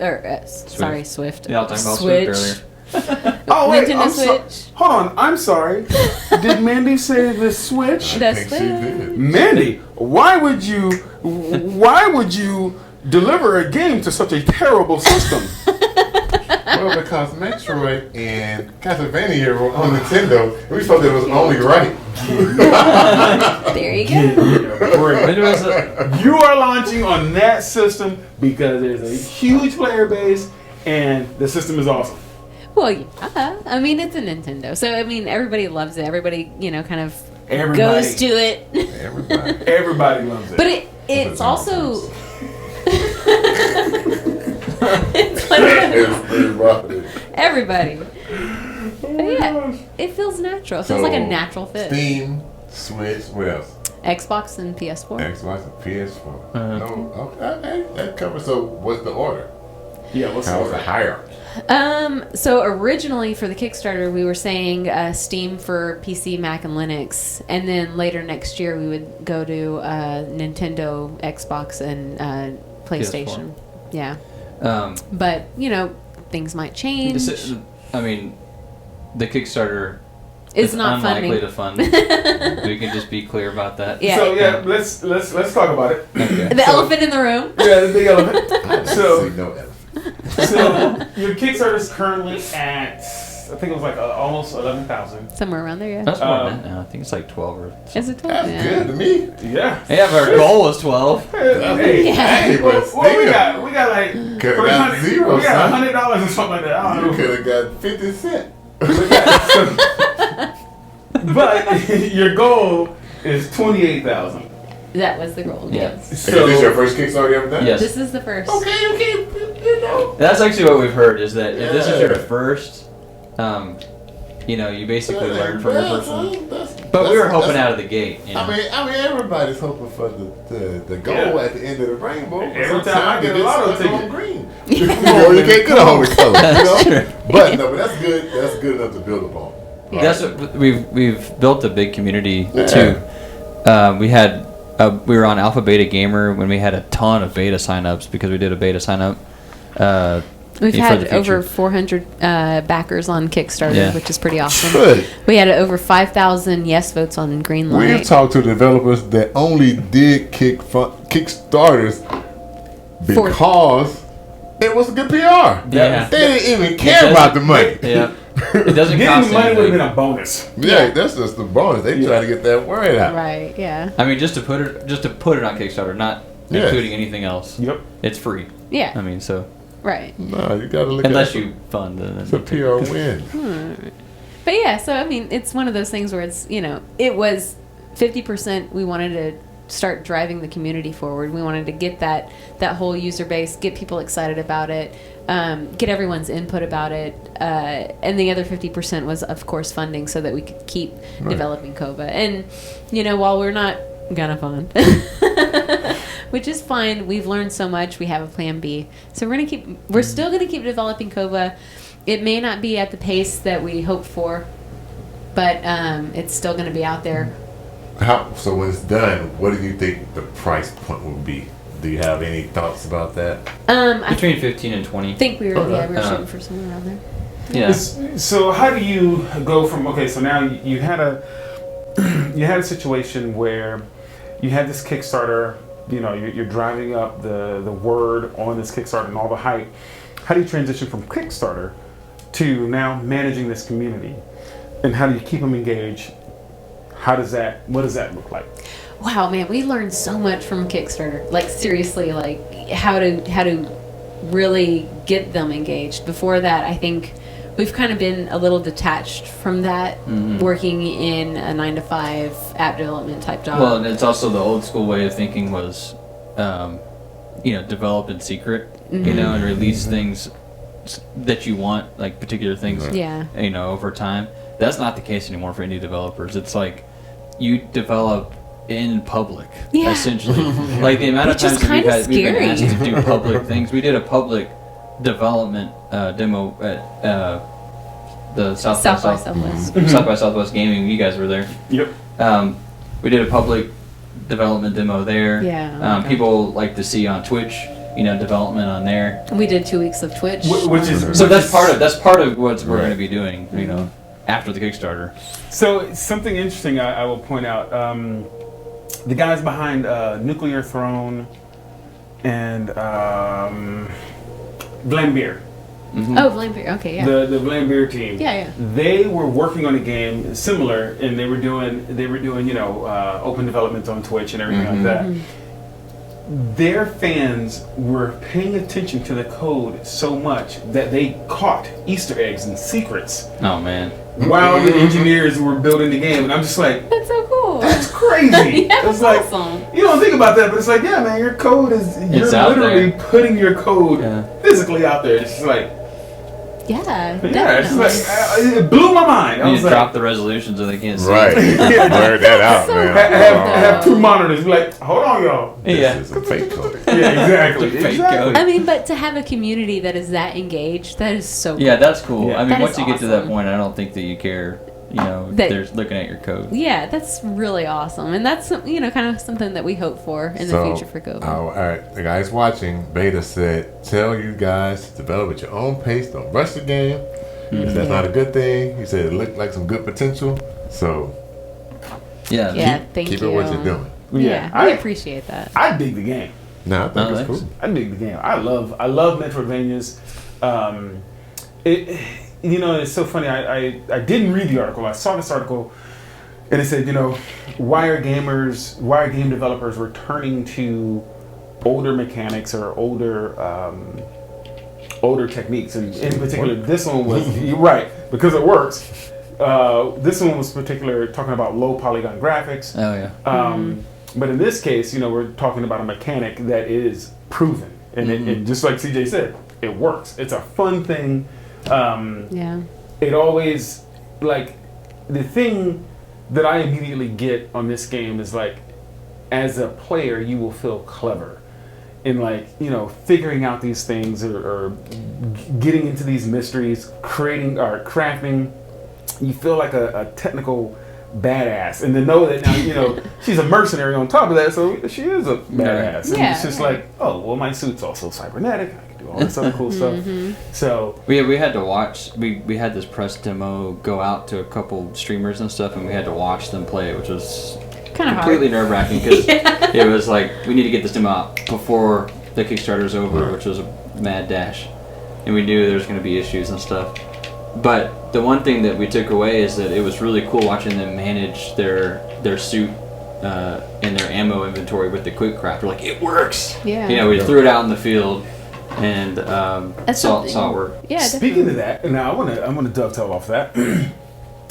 Sorry, Swift. Yeah, I was talking about Swift earlier. Oh wait, Nintendo I'm Switch. hold on. I'm sorry. Did Mandy say the Switch? The Think she Switch. did. Mandy, why would you deliver a game to such a terrible system? Well, because Metroid and Castlevania were on Nintendo, we thought it was only right. There you go. But it was a- You are launching on that system because there's a huge player base and the system is awesome. Well, yeah. I mean, it's a Nintendo, so I mean, everybody loves it. Everybody, kind of Everybody. goes to it. Everybody. Everybody loves it. But it's also. It's like everybody. But yeah, it feels natural. It feels like a natural fit. Steam, Switch, what else? Xbox and PS4. Xbox and PS4. Uh-huh. No, okay, that covers. So, what's the order? yeah, what's How's the the hierarchy? So originally for the Kickstarter, we were saying Steam for PC, Mac, and Linux, and then later next year we would go to Nintendo, Xbox, and PlayStation. Yeah, but things might change. I mean, the Kickstarter It's is not unlikely funding. to fund. We can just be clear about that. Yeah. So yeah, let's talk about it. Okay. The elephant in the room. Yeah, the big elephant. I didn't So- see no elephant. So your Kickstarter is currently at, I think it was like almost 11,000. Somewhere around there, yeah. That's more than that now. I think it's like 12 or something. Is it tough? That's Yeah. good to me. Yeah. Yeah, but our goal was 12. Hey, Yeah. Hey, but well, we still, got like Could've got 300 zero, we got son. $100 or something like that. I you don't know. could have got 50 cents. But your goal is 28,000. That was the goal. Yeah. Yes. Is this your first Kickstarter you ever done? Yes. This is the first. Okay, you know. That's actually what we've heard is that if this is your Yeah. first, you basically learn from your first one. That's- But we were hoping that's- out of the gate. You know? I mean, everybody's hoping for the goal Yeah. at the end of the rainbow. but Every time I sometimes get it a lotto gets stuck on ticket. green. you can't get a hold of color. That's You know? true. But that's good. That's good enough to build upon. Yeah. That's what we've built a big community Yeah. too. We were on Alpha Beta Gamer when we had a ton of beta signups because we did a beta signup. We've for had the future. over 400 backers on Kickstarter, Yeah. which is pretty awesome. Good. We had over 5,000 yes votes on We've Greenlight. talked to developers that only did Kickstarters because it was a good PR. Yeah. They didn't even care about the money. Yeah. It doesn't Getting cost the money would have been anything. a bonus. Yeah, that's just the bonus. They try to get that word out. Right, yeah. I mean, just to put it on Kickstarter, not Yes. including anything else. Yep. It's free. Yeah, I mean, so right. No, you gotta look unless at you fund it's a PR win. But yeah, so I mean, it's one of those things where it's, it was 50% we wanted to start driving the community forward. We wanted to get that whole user base, get people excited about it, get everyone's input about it, and the other 50% was, of course, funding so that we could keep developing Kova. And, while we're not gonna fund, which is fine, we've learned so much, we have a plan B. So we're still gonna keep developing Kova. It may not be at the pace that we hoped for, but it's still gonna be out there. So when it's done, what do you think the price point will be? Do you have any thoughts about that? I between 15 and 20. think we were Okay. shooting for somewhere around there. Yeah. So how do you go from so now you had a situation where you had this Kickstarter, you're driving up the word on this Kickstarter and all the hype. How do you transition from Kickstarter to now managing this community, and how do you keep them engaged? What does that look like? Wow, man, we learned so much from Kickstarter. Like seriously, like how to really get them engaged. Before that, I think we've kind of been a little detached from that, working in a 9-to-5 app development type job. Well, and it's also the old school way of thinking was, develop in secret, and release things that you want, like particular things, over time. That's not the case anymore for indie developers. It's like you develop in public, essentially. Like the amount of times that we've been asked to do public things. We did a public development demo at the South by Southwest Gaming. You guys were there. Yep. We did a public development demo there. Yeah. People like to see on Twitch, development on there. We did 2 weeks of Twitch. That's part of what we're going to be doing, after the Kickstarter. So something interesting I will point out. The guys behind Nuclear Throne and Vlambeer. Oh, Vlambeer. Okay, yeah. The Vlambeer team. Yeah. They were working on a game similar, and they were doing open development on Twitch and everything like that. Their fans were paying attention to the code so much that they caught Easter eggs and secrets. Oh man! While the engineers were building the game, and I'm just like, that's so cool. That's crazy. That's like, awesome. You don't think about that, but it's like, yeah, man, your code you're literally putting your code physically out there. It's just like, definitely. It's like, it blew my mind. You just drop the resolution so they can't see. Right. Blur that out, man. Have two monitors. Be like, hold on, y'all. This is a fake code. Yeah, exactly. Code. I mean, but to have a community that is that engaged, that is so cool. Yeah, that's cool. Yeah. I mean, That once is you get to that awesome. point, I don't think that you care. That- They're looking at your code. Yeah, that's really awesome. And that's, kind of something that we hope for in the future for Kova. All right, the guys watching, Beta said, tell you guys to develop at your own pace. Don't rush the game. Because that's not a good thing. He said it looked like some good potential. So, thank keep you. it what you're doing. Yeah, I we appreciate that. I dig the game. No, I think it's thanks. cool. I dig the game. I love Metroidvanias. It's so funny. I didn't read the article. I saw this article, and it said, why are game developers returning to older mechanics or older techniques, and in particular, this one was you're right because it works. This one was particular talking about low polygon graphics. Oh yeah. But in this case, we're talking about a mechanic that is proven, and it just like CJ said, it works. It's a fun thing. It always, like, the thing that I immediately get on this game is, like, as a player, you will feel clever in, like, figuring out these things or getting into these mysteries, creating or crafting. You feel like a technical badass, and to know that now she's a mercenary on top of that, so she is a badass. And it's just like, oh well, my suit's also cybernetic. I can do all this other cool stuff. So we had to watch. We had this press demo go out to a couple streamers and stuff, and we had to watch them play it, which was kind of completely nerve wracking because it was like we need to get this demo out before the Kickstarter's over, which was a mad dash, and we knew there was going to be issues and stuff. But the one thing that we took away is that it was really cool watching them manage their suit and their ammo inventory with the quick craft. We're like, it works. Yeah. We threw it out in the field and saw it work. Yeah. speaking of that, and now I want to dovetail off that.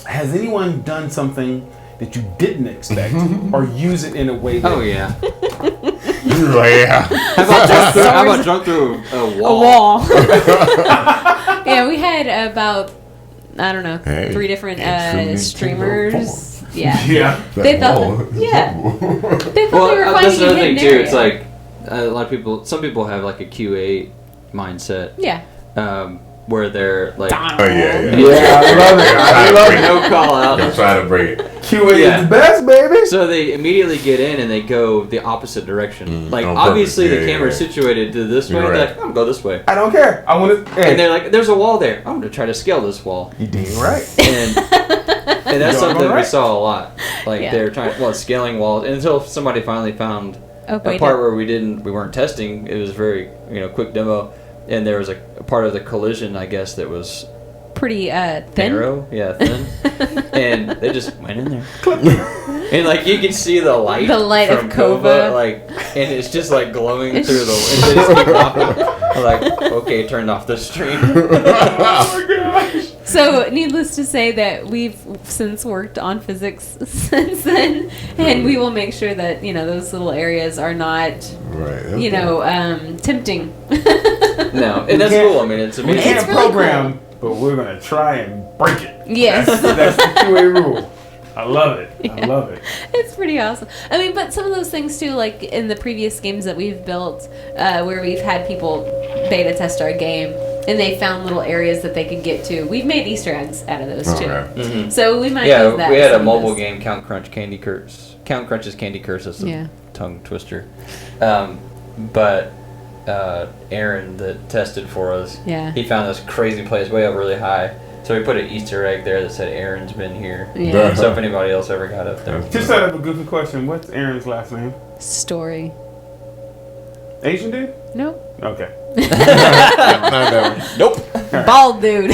Has anyone done something that you didn't expect or use it in a way that... Oh yeah. Yeah. How about jump through a wall? Yeah, we had about, I don't know, 3 different streamers. Yeah. They thought, they thought they were finding that's a another hidden thing too. area. It's like a lot of people. Some people have like a QA mindset. Yeah. Where they're like, Oh yeah. Yeah, I love it. I love it. no call out. I'm trying to break it. QA is the best, baby. So they immediately get in and they go the opposite direction. Like on obviously purpose. the camera's situated to this way. You're They're right. like, I'm gonna go this way. I don't care. I want to... And they're like, there's a wall there. I'm gonna try to scale this wall. You dang right. And that's something we saw a lot. Like Yeah. they're trying, scaling walls until somebody finally found a part where we weren't testing. It was very quick demo, and there was a part of the collision, I guess, that was Pretty thin. narrow, thin, and they just went in there. And like you can see the light of from Kova. like, and it's just like glowing through the. And they just keep walking. I'm like, okay, turned off the stream. Oh my gosh. So, needless to say that we've since worked on physics since then, and we will make sure that those little areas are not, tempting. No, and that's cool. I mean, it's We amazing. can't It's really program, but we're gonna try and break it. Yes. That's the 2-way rule. I love it. I love it. It's pretty awesome. I mean, but some of those things too, like in the previous games that we've built, where we've had people beta test our game, and they found little areas that they could get to. We've made Easter eggs out of those too. Mm-hmm. So we might use that. We had for a mobile this. game, Count Crunch's Candy Curse. That's a tongue twister. But Aaron that tested for us, he found this crazy place way up really high. So we put an Easter egg there that said Aaron's been here. Yeah. So if anybody else ever got up there. Just out of a goofy question, what's Aaron's last name? Story. Asian dude? Nope. Okay. Nope. Bald dude.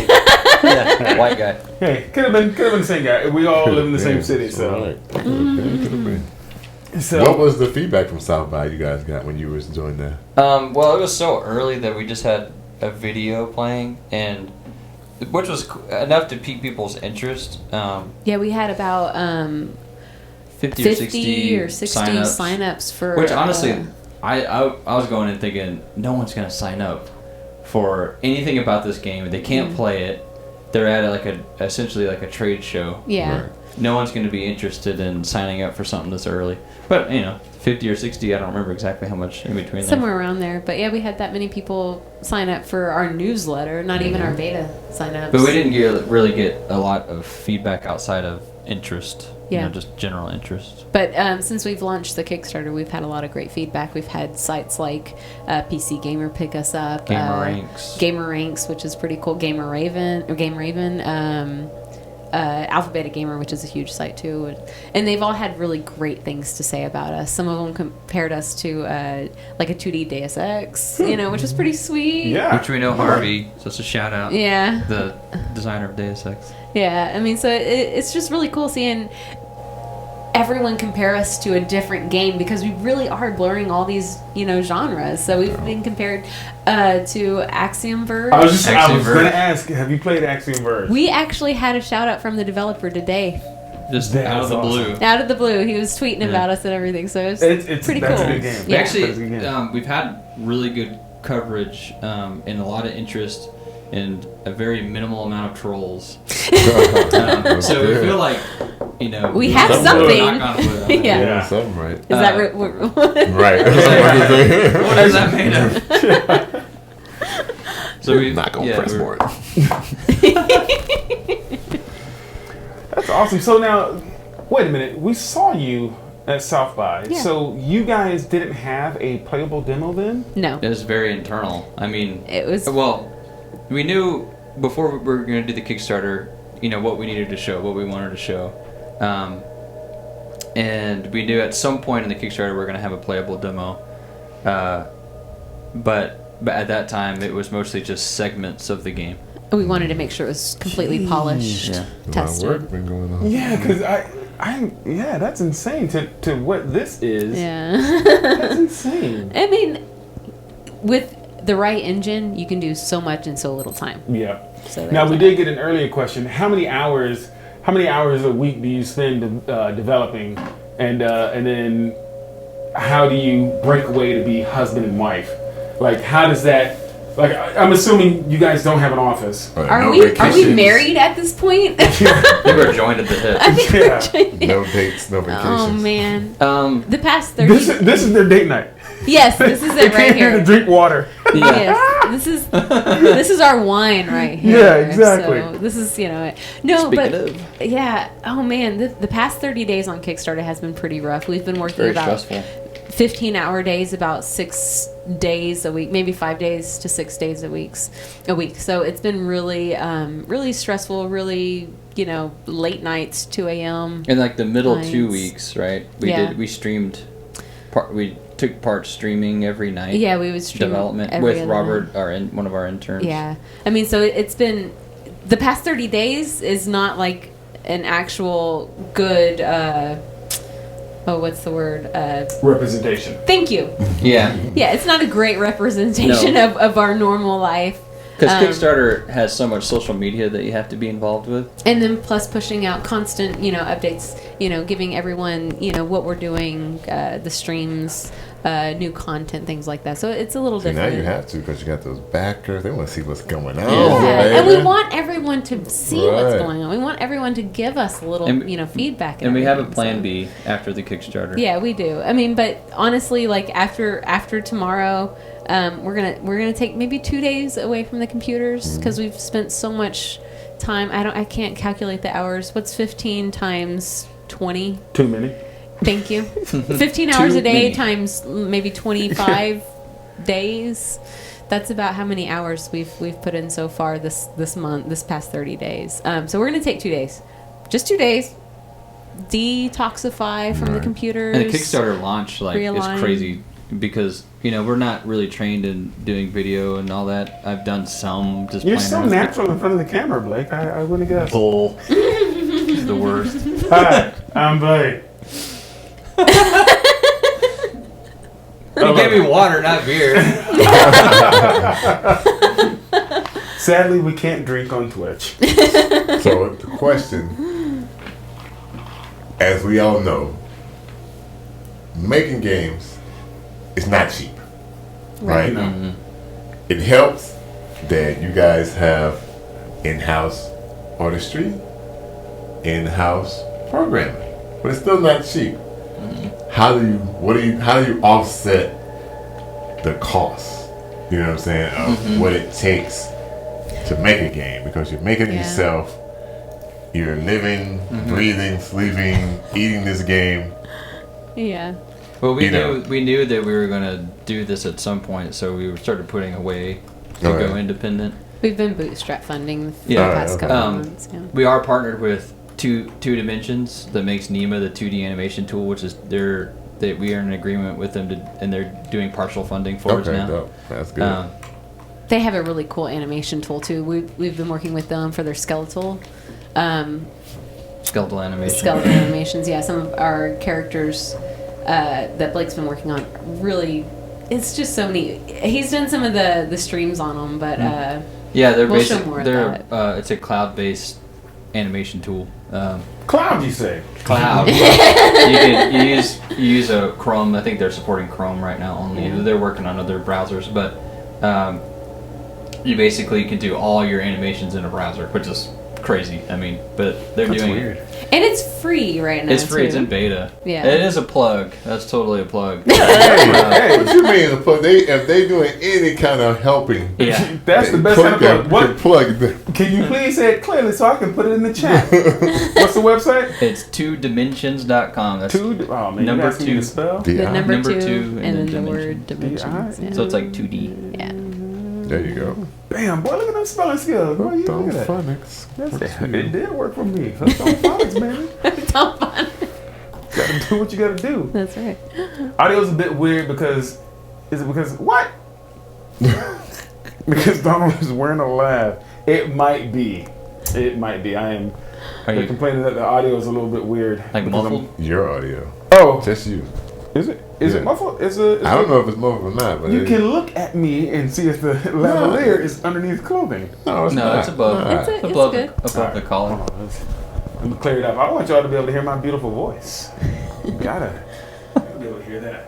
Yeah, white guy. Hey, could have been the same guy. We all live in the same city, so. Right. Could have been. So What was the feedback from South by you guys got when you was doing that? Well, it was so early that we just had a video playing, and which was enough to pique people's interest. Yeah, we had about 50 or 60 signups for. Which honestly, I was going in thinking no one's gonna sign up for anything about this game. They can't play it. They're at essentially like a trade show. Yeah. Right. No one's going to be interested in signing up for something this early. But 50 or 60, I don't remember exactly how much in between. Somewhere around there. But yeah, we had that many people sign up for our newsletter, not even our beta signups. But we didn't really get a lot of feedback outside of interest. Yeah. Just general interest. But since we've launched the Kickstarter, we've had a lot of great feedback. We've had sites like PC Gamer pick us up. Gamer Ranks, which is pretty cool. Game Raven. Alpha Beta Gamer, which is a huge site too, and they've all had really great things to say about us. Some of them compared us to like a 2D Deus Ex, which was pretty sweet. yeah. Which we know Harvey, so it's a shout out. Yeah. The designer of Deus Ex. Yeah, I mean, so it's just really cool seeing everyone compare us to a different game, because we really are blurring all these, genres. So we've been compared to Axiom Verge. I was Axiom going Verge. to ask, have you played Axiom Verge? We actually had a shout out from the developer today. Just That's out of the blue. Out of the blue, he was tweeting about us and everything. So it's pretty cool. That's a good game. We Yeah. actually, That's a good game. we've had really good coverage and a lot of interest and a very minimal amount of trolls. So we feel like, We have knock something. on wood on that. Yeah. Yeah. Something right. Is that Right. What is that made of? So we Not gonna press for it. That's awesome. So now, wait a minute. We saw you at South by. Yeah. So you guys didn't have a playable demo then? No, It was very internal. I mean, it was. well, we knew before we were going to do the Kickstarter, what we needed to show, what we wanted to show. And we knew at some point in the Kickstarter we were going to have a playable demo. But at that time, it was mostly just segments of the game. We wanted to make sure it was completely polished, Yeah. A lot of tested. work been going on. Yeah, because that's insane to what this is. Yeah. That's insane. I mean, with the right engine, you can do so much in so little time. Yeah. So Now we there's did get an earlier question. How many hours a week do you spend developing, and then how do you break away to be husband and wife? Like, how does that? Like, I'm assuming you guys don't have an office. Right, Are no we vacations, married at this point? We were joined at the hip. I think Yeah. we're joined. No dates, no vacations. Oh man, Um, the past 30. This is their date night. Yes, this is They it right came here to here. drink water. Yes, this is our wine right here. Yeah, exactly. So this is no, Speaking but of. yeah. Oh man, the past 30 days on Kickstarter has been pretty rough. We've been working very about stressful. 15-hour days, about 6 days a week, maybe 5 days to 6 days a week. So it's been really, really stressful. Really, late nights, 2 a.m. In like the middle 2 Nights. weeks, right? Yeah. We streamed. We took part streaming every night. Yeah, we would stream Development every with other Robert, night. one of our interns. Yeah, I mean, so it's been the past 30 days is not like an actual good. What's the word? Representation. Thank you. Yeah. Yeah, it's not a great representation No. of our normal life. Because Kickstarter has so much social media that you have to be involved with. And then plus pushing out constant, updates, giving everyone, what we're doing, the streams, new content, things like that. So it's a little different. Now you have to, because you got those backers. They want to see what's going on. Yeah, and we want everyone to see what's Right. going on. We want everyone to give us a little, feedback. And we have a everything, plan so. B after the Kickstarter. Yeah, we do. I mean, but honestly, like after tomorrow, we're gonna take maybe 2 days away from the computers because we've spent so much time. I can't calculate the hours. What's 15 times 20? Too many. Thank you. 15 hours a day many. times maybe 25 days. That's about how many hours we've put in so far this month, this past 30 days. So we're gonna take 2 days, just 2 days. Detoxify from the computers. And the Kickstarter launch is realign. crazy because we're not really trained in doing video and all that. I've done some just. You're playing so around. natural in front of the camera, Blake. I wouldn't guess. Bull. It's the worst. Hi, I'm Blake. You gave me water, not beer. Sadly, we can't drink on Twitch. So the question, as we all know, making games is not cheap, right? No. It helps that you guys have in-house artistry, in-house programming, but it's still not cheap. How do you offset the cost? You know what I'm saying? Of what it takes to make a game, because you're making it yourself. You're living, breathing, sleeping, eating this game. Yeah. Well, we You knew that we were gonna do this at some point, so we started putting away to Oh, go yeah. independent. We've been bootstrap funding for Yeah. the past Okay. couple of months. Yeah. We are partnered with Two Dimensions that makes Nema, the 2D animation tool, which is that we are in agreement with them and they're doing partial funding for us Okay, now. dope. That's good. They have a really cool animation tool too. We've been working with them for their skeletal Skeletal animation. skeletal animations. Yeah, some of our characters that Blake's been working on. Really, it's just so neat. He's done some of the streams on them, but Yeah, they're we'll show basic. more of They're that. it's a cloud-based animation tool. Cloud, you say? Cloud. you use a Chrome. I think they're supporting Chrome right now only. Yeah. They're working on other browsers, but you basically can do all your animations in a browser, which is crazy. I mean, but they're That's doing weird. And it's free right now. It's free. Too. It's in beta. Yeah. It is a plug. That's totally a plug. Hey, what you mean? If they doing any kind of helping, Yeah. That's the best kind of plug. What? plug them. Can you please say it clearly so I can put it in the chat? What's the website? It's 2dimensions.com. That's Oh man, Number you asking me two. to spell? The Yeah. number Number two, two, and then the dimensions. word dimensions. D-I. Yeah. so it's like 2D. Yeah. There you go. Bam, boy, look at them spelling skills. Boy, you look at that. Phonics. It did work for me. Hooked on phonics, man. It's all fun. Gotta do what you gotta do. That's right. Audio's a bit weird because what? Because Donald is wearing a laugh. It might be. I am Are you complaining that the audio is a little bit weird. like because muffled? Your audio. Oh, Just you. is it? Is Yeah. it muffled? I don't know if it's muffled or not, but You can look at me and see if the lavalier is underneath clothing. No, it's No, not. it's above. Nah. It's a- It's above, good. above the collar. Hold on, let me clear it up. I want y'all to be able to hear my beautiful voice. You gotta be able to hear that.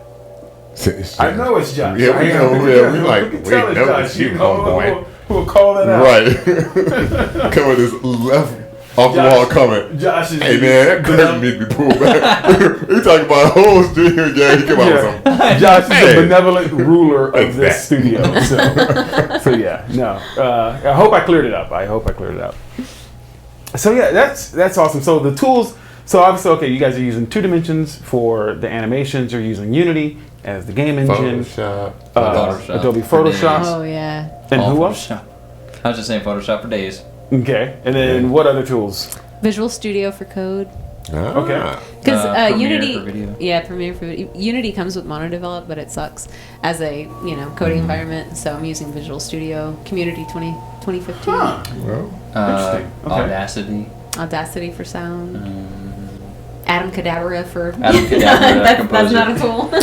It's I know it's Josh. Yeah, we know. Yeah, we like, we can wait, tell it's no, Josh. it's you, You know, homeboy. we'll call that out. Right. Come with this left off the Josh- wall comment. Josh is Hey man, that curtain need to be pulled back. We talking about a whole studio gang. He come out with some. Josh is Hey. the benevolent ruler of Like this that. studio. So yeah, no. I hope I cleared it up. So yeah, that's awesome. So the tools. So obviously, okay, you guys are using 2 Dimensions for the animations. You're using Unity as the game engine. Photoshop. Photoshop Adobe for Photoshop. Oh yeah. And All who else? Photoshop. I was just saying Photoshop for days. Okay. And then what other tools? Visual Studio for code. Ah. Okay. Because Premiere Unity, for video. yeah, Premiere for video. Unity comes with mono-develop, but it sucks as a coding environment. So I'm using Visual Studio Community 2015, Huh. Well, Interesting. Okay. Audacity. Audacity for sound. Adam Cadabra for. Adam Cadabra, that's composer. not a tool. I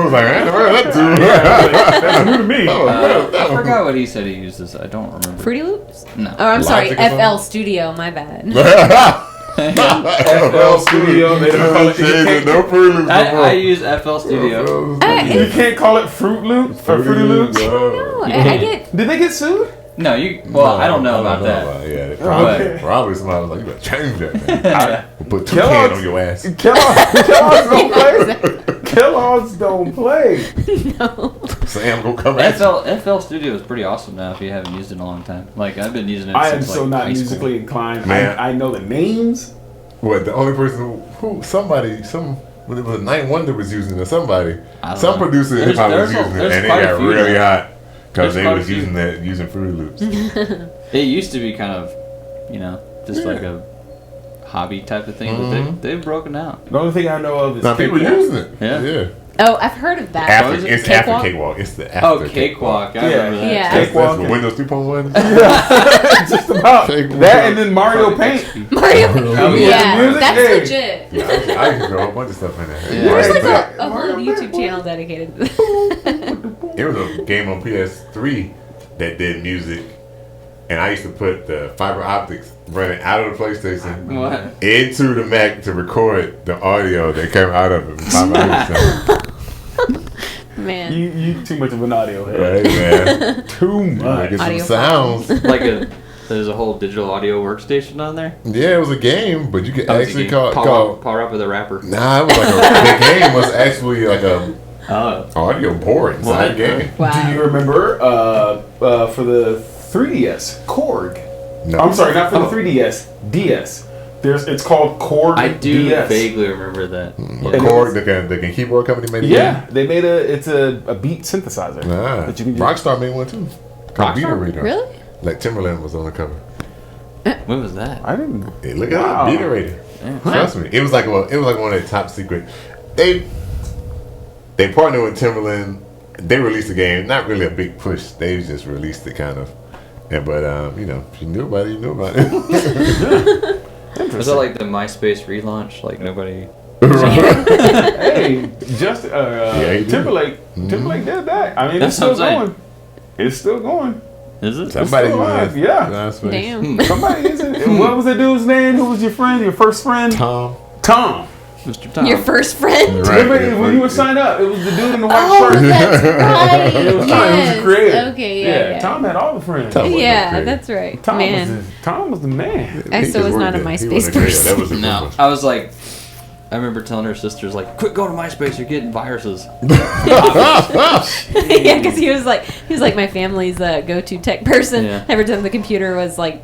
was like, I never heard that too. That's new to me. I forgot what he said he uses. I don't remember. Fruity Loops? No. Oh, I'm sorry. Logic or FL something? Studio. My bad. FL Studio, they don't call it. You can't, No Fruit Loops. I use FL Studio. you can't call it Fruit Loops or Fruity Loops. No, I get. Did they get sued? No, you. Well, I don't know about that. Yeah, they Okay. probably somebody was like, you better change that, man. We'll put two Kellogg's- cans on your ass. Kellogg's don't play. Kellogg's don't play. No. Sam gonna come at you. FL Studio is pretty awesome now if you haven't used it in a long time. Like, I've been using it I am since so like, not high school. musically inclined. Man. I know the names. What, the only person when it was Night Wonder was using it, somebody. I don't Some know. producer in hip hop was using it, there's and it quite a got few really now. hot because There's they quite a was few. using Fruity Loops. It used to be kind of, just like a hobby type of thing, but they've broken out. The only thing I know of is Now people Cakewalk. using it. Yeah. Oh, I've heard of that. After, it's after Cakewalk? Cakewalk. It's the after Oh, Cakewalk. I remember that. Yeah. That's Cakewalk. for Windows 3.1. Just about Cakewalk. that, and then Mario Paint. Mario. Oh, Yeah, music? that's Hey. legit. Yeah, I can throw a whole bunch of stuff in there. There's like Right. a whole Mario YouTube Paint, channel dedicated to that. There was a game on PS3 that did music, and I used to put the fiber optics running out of the PlayStation What? into the Mac to record the audio that came out of it. Fiber optics. Man. You too much of an audio head. Right, man. Too much. Get some Audio sounds. There's a whole digital audio workstation on there. Yeah, it was a game, but you could Oh, it's a actually game. call. Power up with a rapper. Nah, it was like the game was actually like a Oh. audio board inside the game. Do you Wow. remember for the 3DS Korg? No, I'm sorry, not for the Oh. 3DS. DS. It's called Korg I do DS. vaguely remember that. a Korg, the keyboard company made a Yeah, they made it's a beat synthesizer. game. Nah, That you can Rockstar made one too. Called Beater Radar. Really? Like Timberland was on the cover. When was that? I didn't. Hey, look at Wow. that Beater Radar. Yeah. Trust me, it was like one of the top secret. They partnered with Timberland. They released the game. Not really a big push. They just released it kind of. Yeah, but if you knew about it, you knew about it. Was that like the MySpace relaunch? Like nobody. Hey, just he did. Timberlake. Timberlake did that. I mean, That's it's still what I'm saying. going. It's still going. Is it? Somebody still alive, yeah. MySpace. Damn. Somebody is it? What was the dude's name? Who was your friend? Your first friend? Tom. Tom. Mr. Tom. Your first friend? Right. Remember when you would sign up? It was the dude in the white Oh, shirt. that's right. It was Tom. It was Yes. the creator. Okay, yeah. Tom had all the friends. Tom was the Yeah, creator. that's right. Tom Man. Tom was the man. I He still just was not worked a there. He MySpace wasn't a creator. person. That was the No, first I was like, I remember telling her sisters like, "Quit going to MySpace. You're getting viruses." Yeah, because he was like my family's go-to tech person. Yeah. Every time the computer was like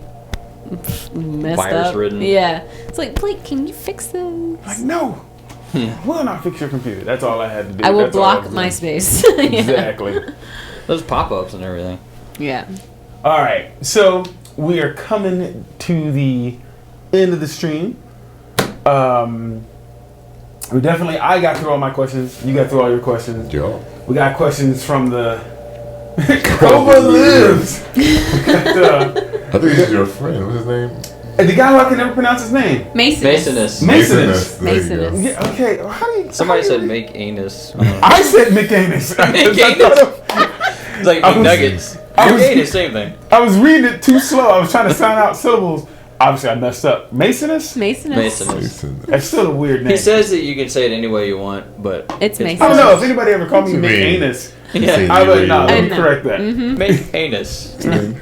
messed Virus up. ridden. Yeah, it's like, Blake, can you fix this? Like, no. Will not fix your computer. That's all I had to do. I will That's all I block was doing. MySpace. Yeah. Exactly. Those pop-ups and everything. Yeah. All right. So we are coming to the end of the stream. I got through all my questions. You got through all your questions. Yo. We got questions from the Kova lives. I think he's your friend. What's his name? And the guy who I can never pronounce his name. Masonist. Masonist. There you go. Masonist. Yeah, okay. How do you, Somebody how do you- said make anus. I said McAnus. It's like I was- McNuggets. I was- McAnus, same thing. I was reading it too slow. I was trying to sound out syllables. Obviously, I messed up. Masonist? Masonist. Masonist. Mason. That's still a weird name. He says that you can say it any way you want, but It's I Masonist. don't know if anybody ever called me What you mean? McAnus. Yeah. I would No, let me no. correct that. Make anus.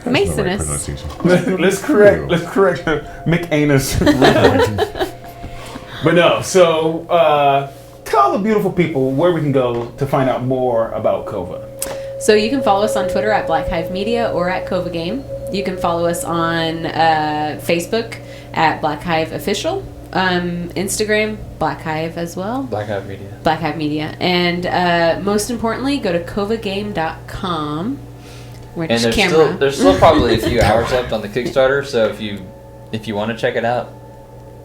Masonist. Let's correct McAnus. But no, so tell the beautiful people where we can go to find out more about Kova. So you can follow us on Twitter at Black Hive Media or at Kova Game. You can follow us on Facebook at Black Hive Official. Instagram, Black Hive as well. Black Hive Media. Black Hive Media. And most importantly, go to kovagame.com. Which And there's still probably a few hours left on the Kickstarter, so if you want to check it out,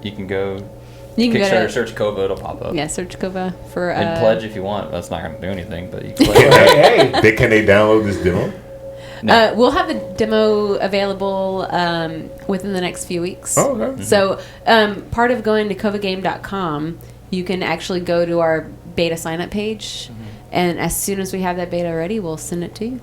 you can go You can Kickstarter, go to, search Kova, it'll pop up. yeah, search Kova for And pledge if you want. That's not going to do anything, but you can pledge. Hey, Can they download this demo? No. We'll have the demo available within the next few weeks. Oh, okay. So part of going to kovagame.com, you can actually go to our beta sign-up page, and as soon as we have that beta ready, we'll send it to you.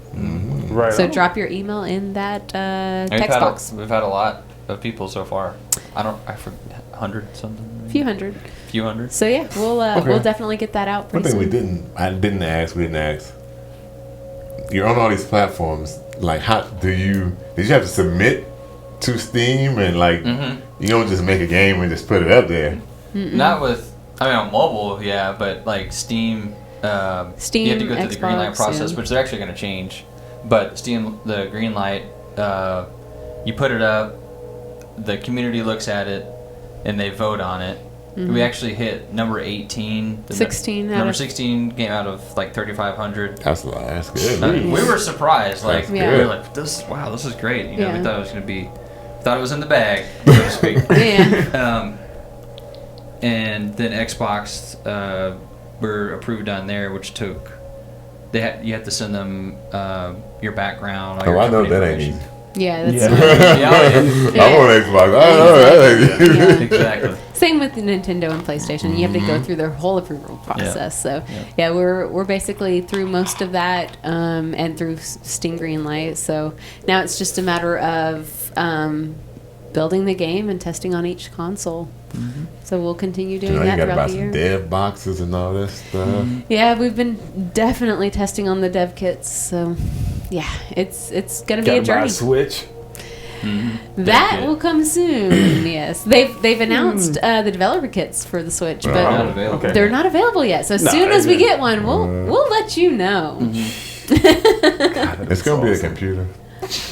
Right. So on. drop your email in that And text box. We've had a lot of people so far. I forget, 100 something. A few hundred. Few hundred. So yeah, Okay. we'll definitely get that out One pretty thing soon. we didn't ask. You're on all these platforms. Like, how did you have to submit to Steam and like you don't just make a game and just put it up there? Not with, on mobile, yeah, but like Steam, Steam, you have to go through the green light Xbox, process, yeah. which they're actually going to change. But Steam, the green light, you put it up, the community looks at it, and they vote on it. We actually hit number 18. 16 out Number of- 16 game out of like 3,500. That's good. We were surprised. Like, That's we good. were like, this is great. You know, Yeah. we thought it was going to be, thought it was in the bag, so to speak. Yeah. And then Xbox were approved on there, which took you have to send them your background. All your Oh, I know company that ain't information. easy. Yeah, that's Yeah, I'm on Xbox. I know that ain't easy. exactly. Same with Nintendo and PlayStation. You have to go through their whole approval process. So yeah, we're basically through most of that, and through Steam Greenlight. So now it's just a matter of building the game and testing on each console. So we'll continue doing You that gotta buy throughout the some year. dev boxes and all that stuff. Yeah, we've been definitely testing on the dev kits. So yeah, it's gonna be a Gotta buy journey. Switch. That kit. will come soon. Yes, they've announced the developer kits for the Switch, but Not available. okay. they're not available yet. So as No, soon as we they're- get one, we'll let you know. It's gonna be a awesome. computer.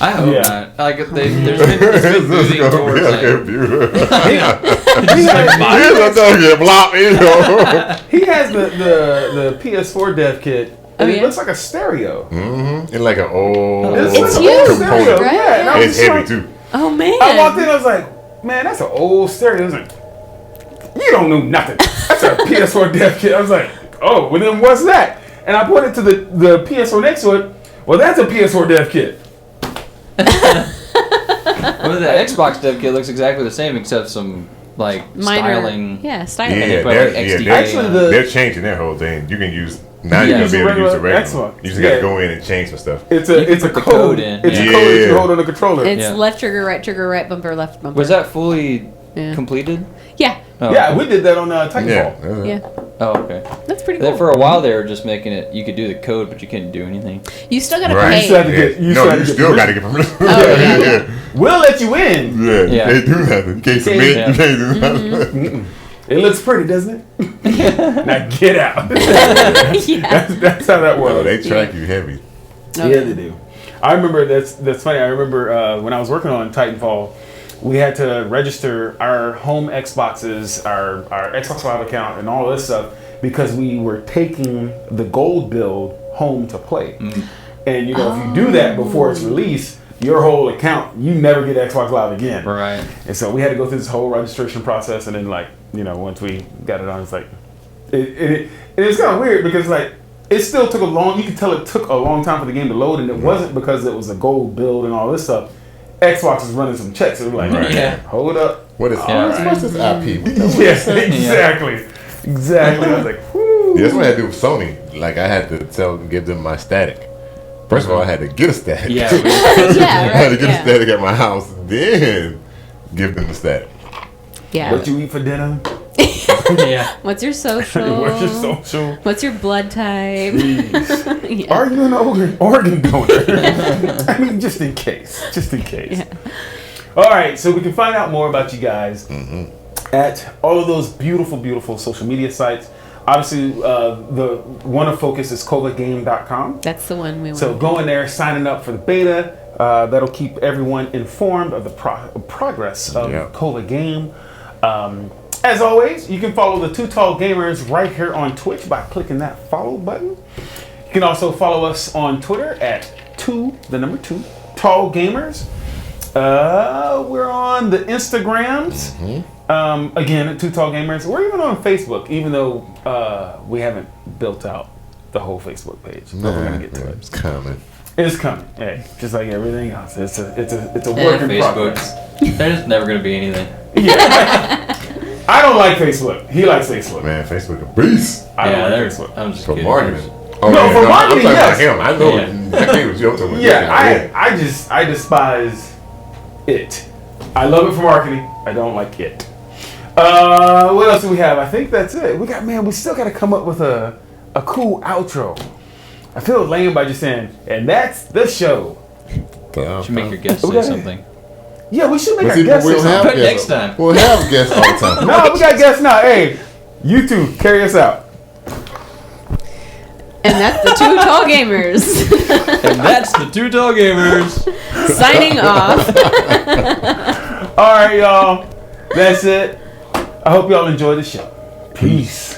I hope Yeah. not. Like, it's been moving towards like, computer. He Here's a get blocked, you know. He has the PS4 dev kit. And Oh, it yeah? looks like a stereo. It's like an old It's huge, component. right? Yeah, and I was It's just heavy like- too. Oh man! I walked in, I was like, man, that's an old stereo. I was like, you don't know nothing. That's a PS4 dev kit. I was like, oh, well then what's that? And I pointed to the PS4 next to it. Well, that's a PS4 dev kit. well, the Xbox dev kit looks exactly the same except some like Minor, styling. yeah, styling. Yeah, they put, they're, like, yeah, XDA they're, Actually, the- they're changing their whole thing. You can use now. Yeah. You're gonna be able to use the Regular regular. Xbox. You just gotta Yeah. go in and change some stuff. It's You a can it's a put the code. code in. It's a Yeah. code that you hold on the controller. It's Yeah. left trigger, right bumper, left bumper. Was that fully Yeah. completed? Yeah, Oh, yeah, okay. we did that on Titanfall. Yeah. yeah. Oh, okay. That's pretty Then cool. for a while they were just making it. You could do the code, but you couldn't do anything. You still gotta Right. You still have pay. to get. You no, still have you to get still gotta permission. get permission. Oh, yeah. yeah. We'll let you in. Yeah, you Yeah. can't do nothing. You can't submit. Yeah. You can't do nothing. It looks pretty, doesn't it? Now get out. Yeah. That's how that Well, was. they track you heavy. Oh, Yeah, they do. I remember that's funny. I remember when I was working on Titanfall, we had to register our home Xboxes, our Xbox Live account, and all this stuff because we were taking the gold build home to play. And you know, if you do that before it's released, your whole account, you never get Xbox Live again. Right. And so we had to go through this whole registration process, and then once we got it on, it's like it's kind of weird because it still took a long. You could tell it took a long time for the game to load, and it wasn't because it was a gold build and all this stuff. Xbox is running some checks, and we're like, Right. Yeah. hold up. What is Yeah. what's this IP? Yes, exactly. I was like, whoo. Yeah, that's what I had to do with Sony. Like I had to give them my static. First of all, I had to get a static. Yeah. Yeah, I had to right. get a Yeah. static at my house, then give them the static. Yeah. What you eat for dinner? yeah. What's your social? What's your social? What's your blood type? Jeez. Yeah. Are you an organ donor? I mean, just in case. Just in case. Yeah. All right, so we can find out more about you guys at all of those beautiful, beautiful social media sites. Obviously, the one of focus is kovagame.com. That's the one we want. So go in there, signing up for the beta. That'll keep everyone informed of the progress of Yeah. Kova Game. As always, you can follow the Two Tall Gamers right here on Twitch by clicking that follow button. You can also follow us on Twitter at the number 2 Tall Gamers. We're on the Instagrams. Again, at Two Tall Gamers. We're even on Facebook, even though we haven't built out the whole Facebook page. But we're gonna get to it. It's coming. It's coming. Hey, just like everything else, it's a work in Facebook. progress. There's never gonna be anything. Yeah. I don't like Facebook. He likes Facebook. Man, Facebook a beast I don't like there's. Facebook. I'm just for kidding. marketing. Oh, No, for marketing, I'm talking yes. about him. I know. Yeah. I can't was joking with Yeah, I despise it. I love it for marketing. I don't like it. What else do we have? I think that's it. We still got to come up with a cool outro. I feel lame by just saying, and that's the show. You should make your guests We say gotta- something. Yeah, we should make But our see, guests. we'll say have something. But guests. next time. We'll have guests all the time. No, we got guests now. Hey, you two, carry us out. And that's the Two Tall Gamers. And that's the Two Tall Gamers. Signing off. All right, y'all. That's it. I hope y'all enjoyed the show. Peace.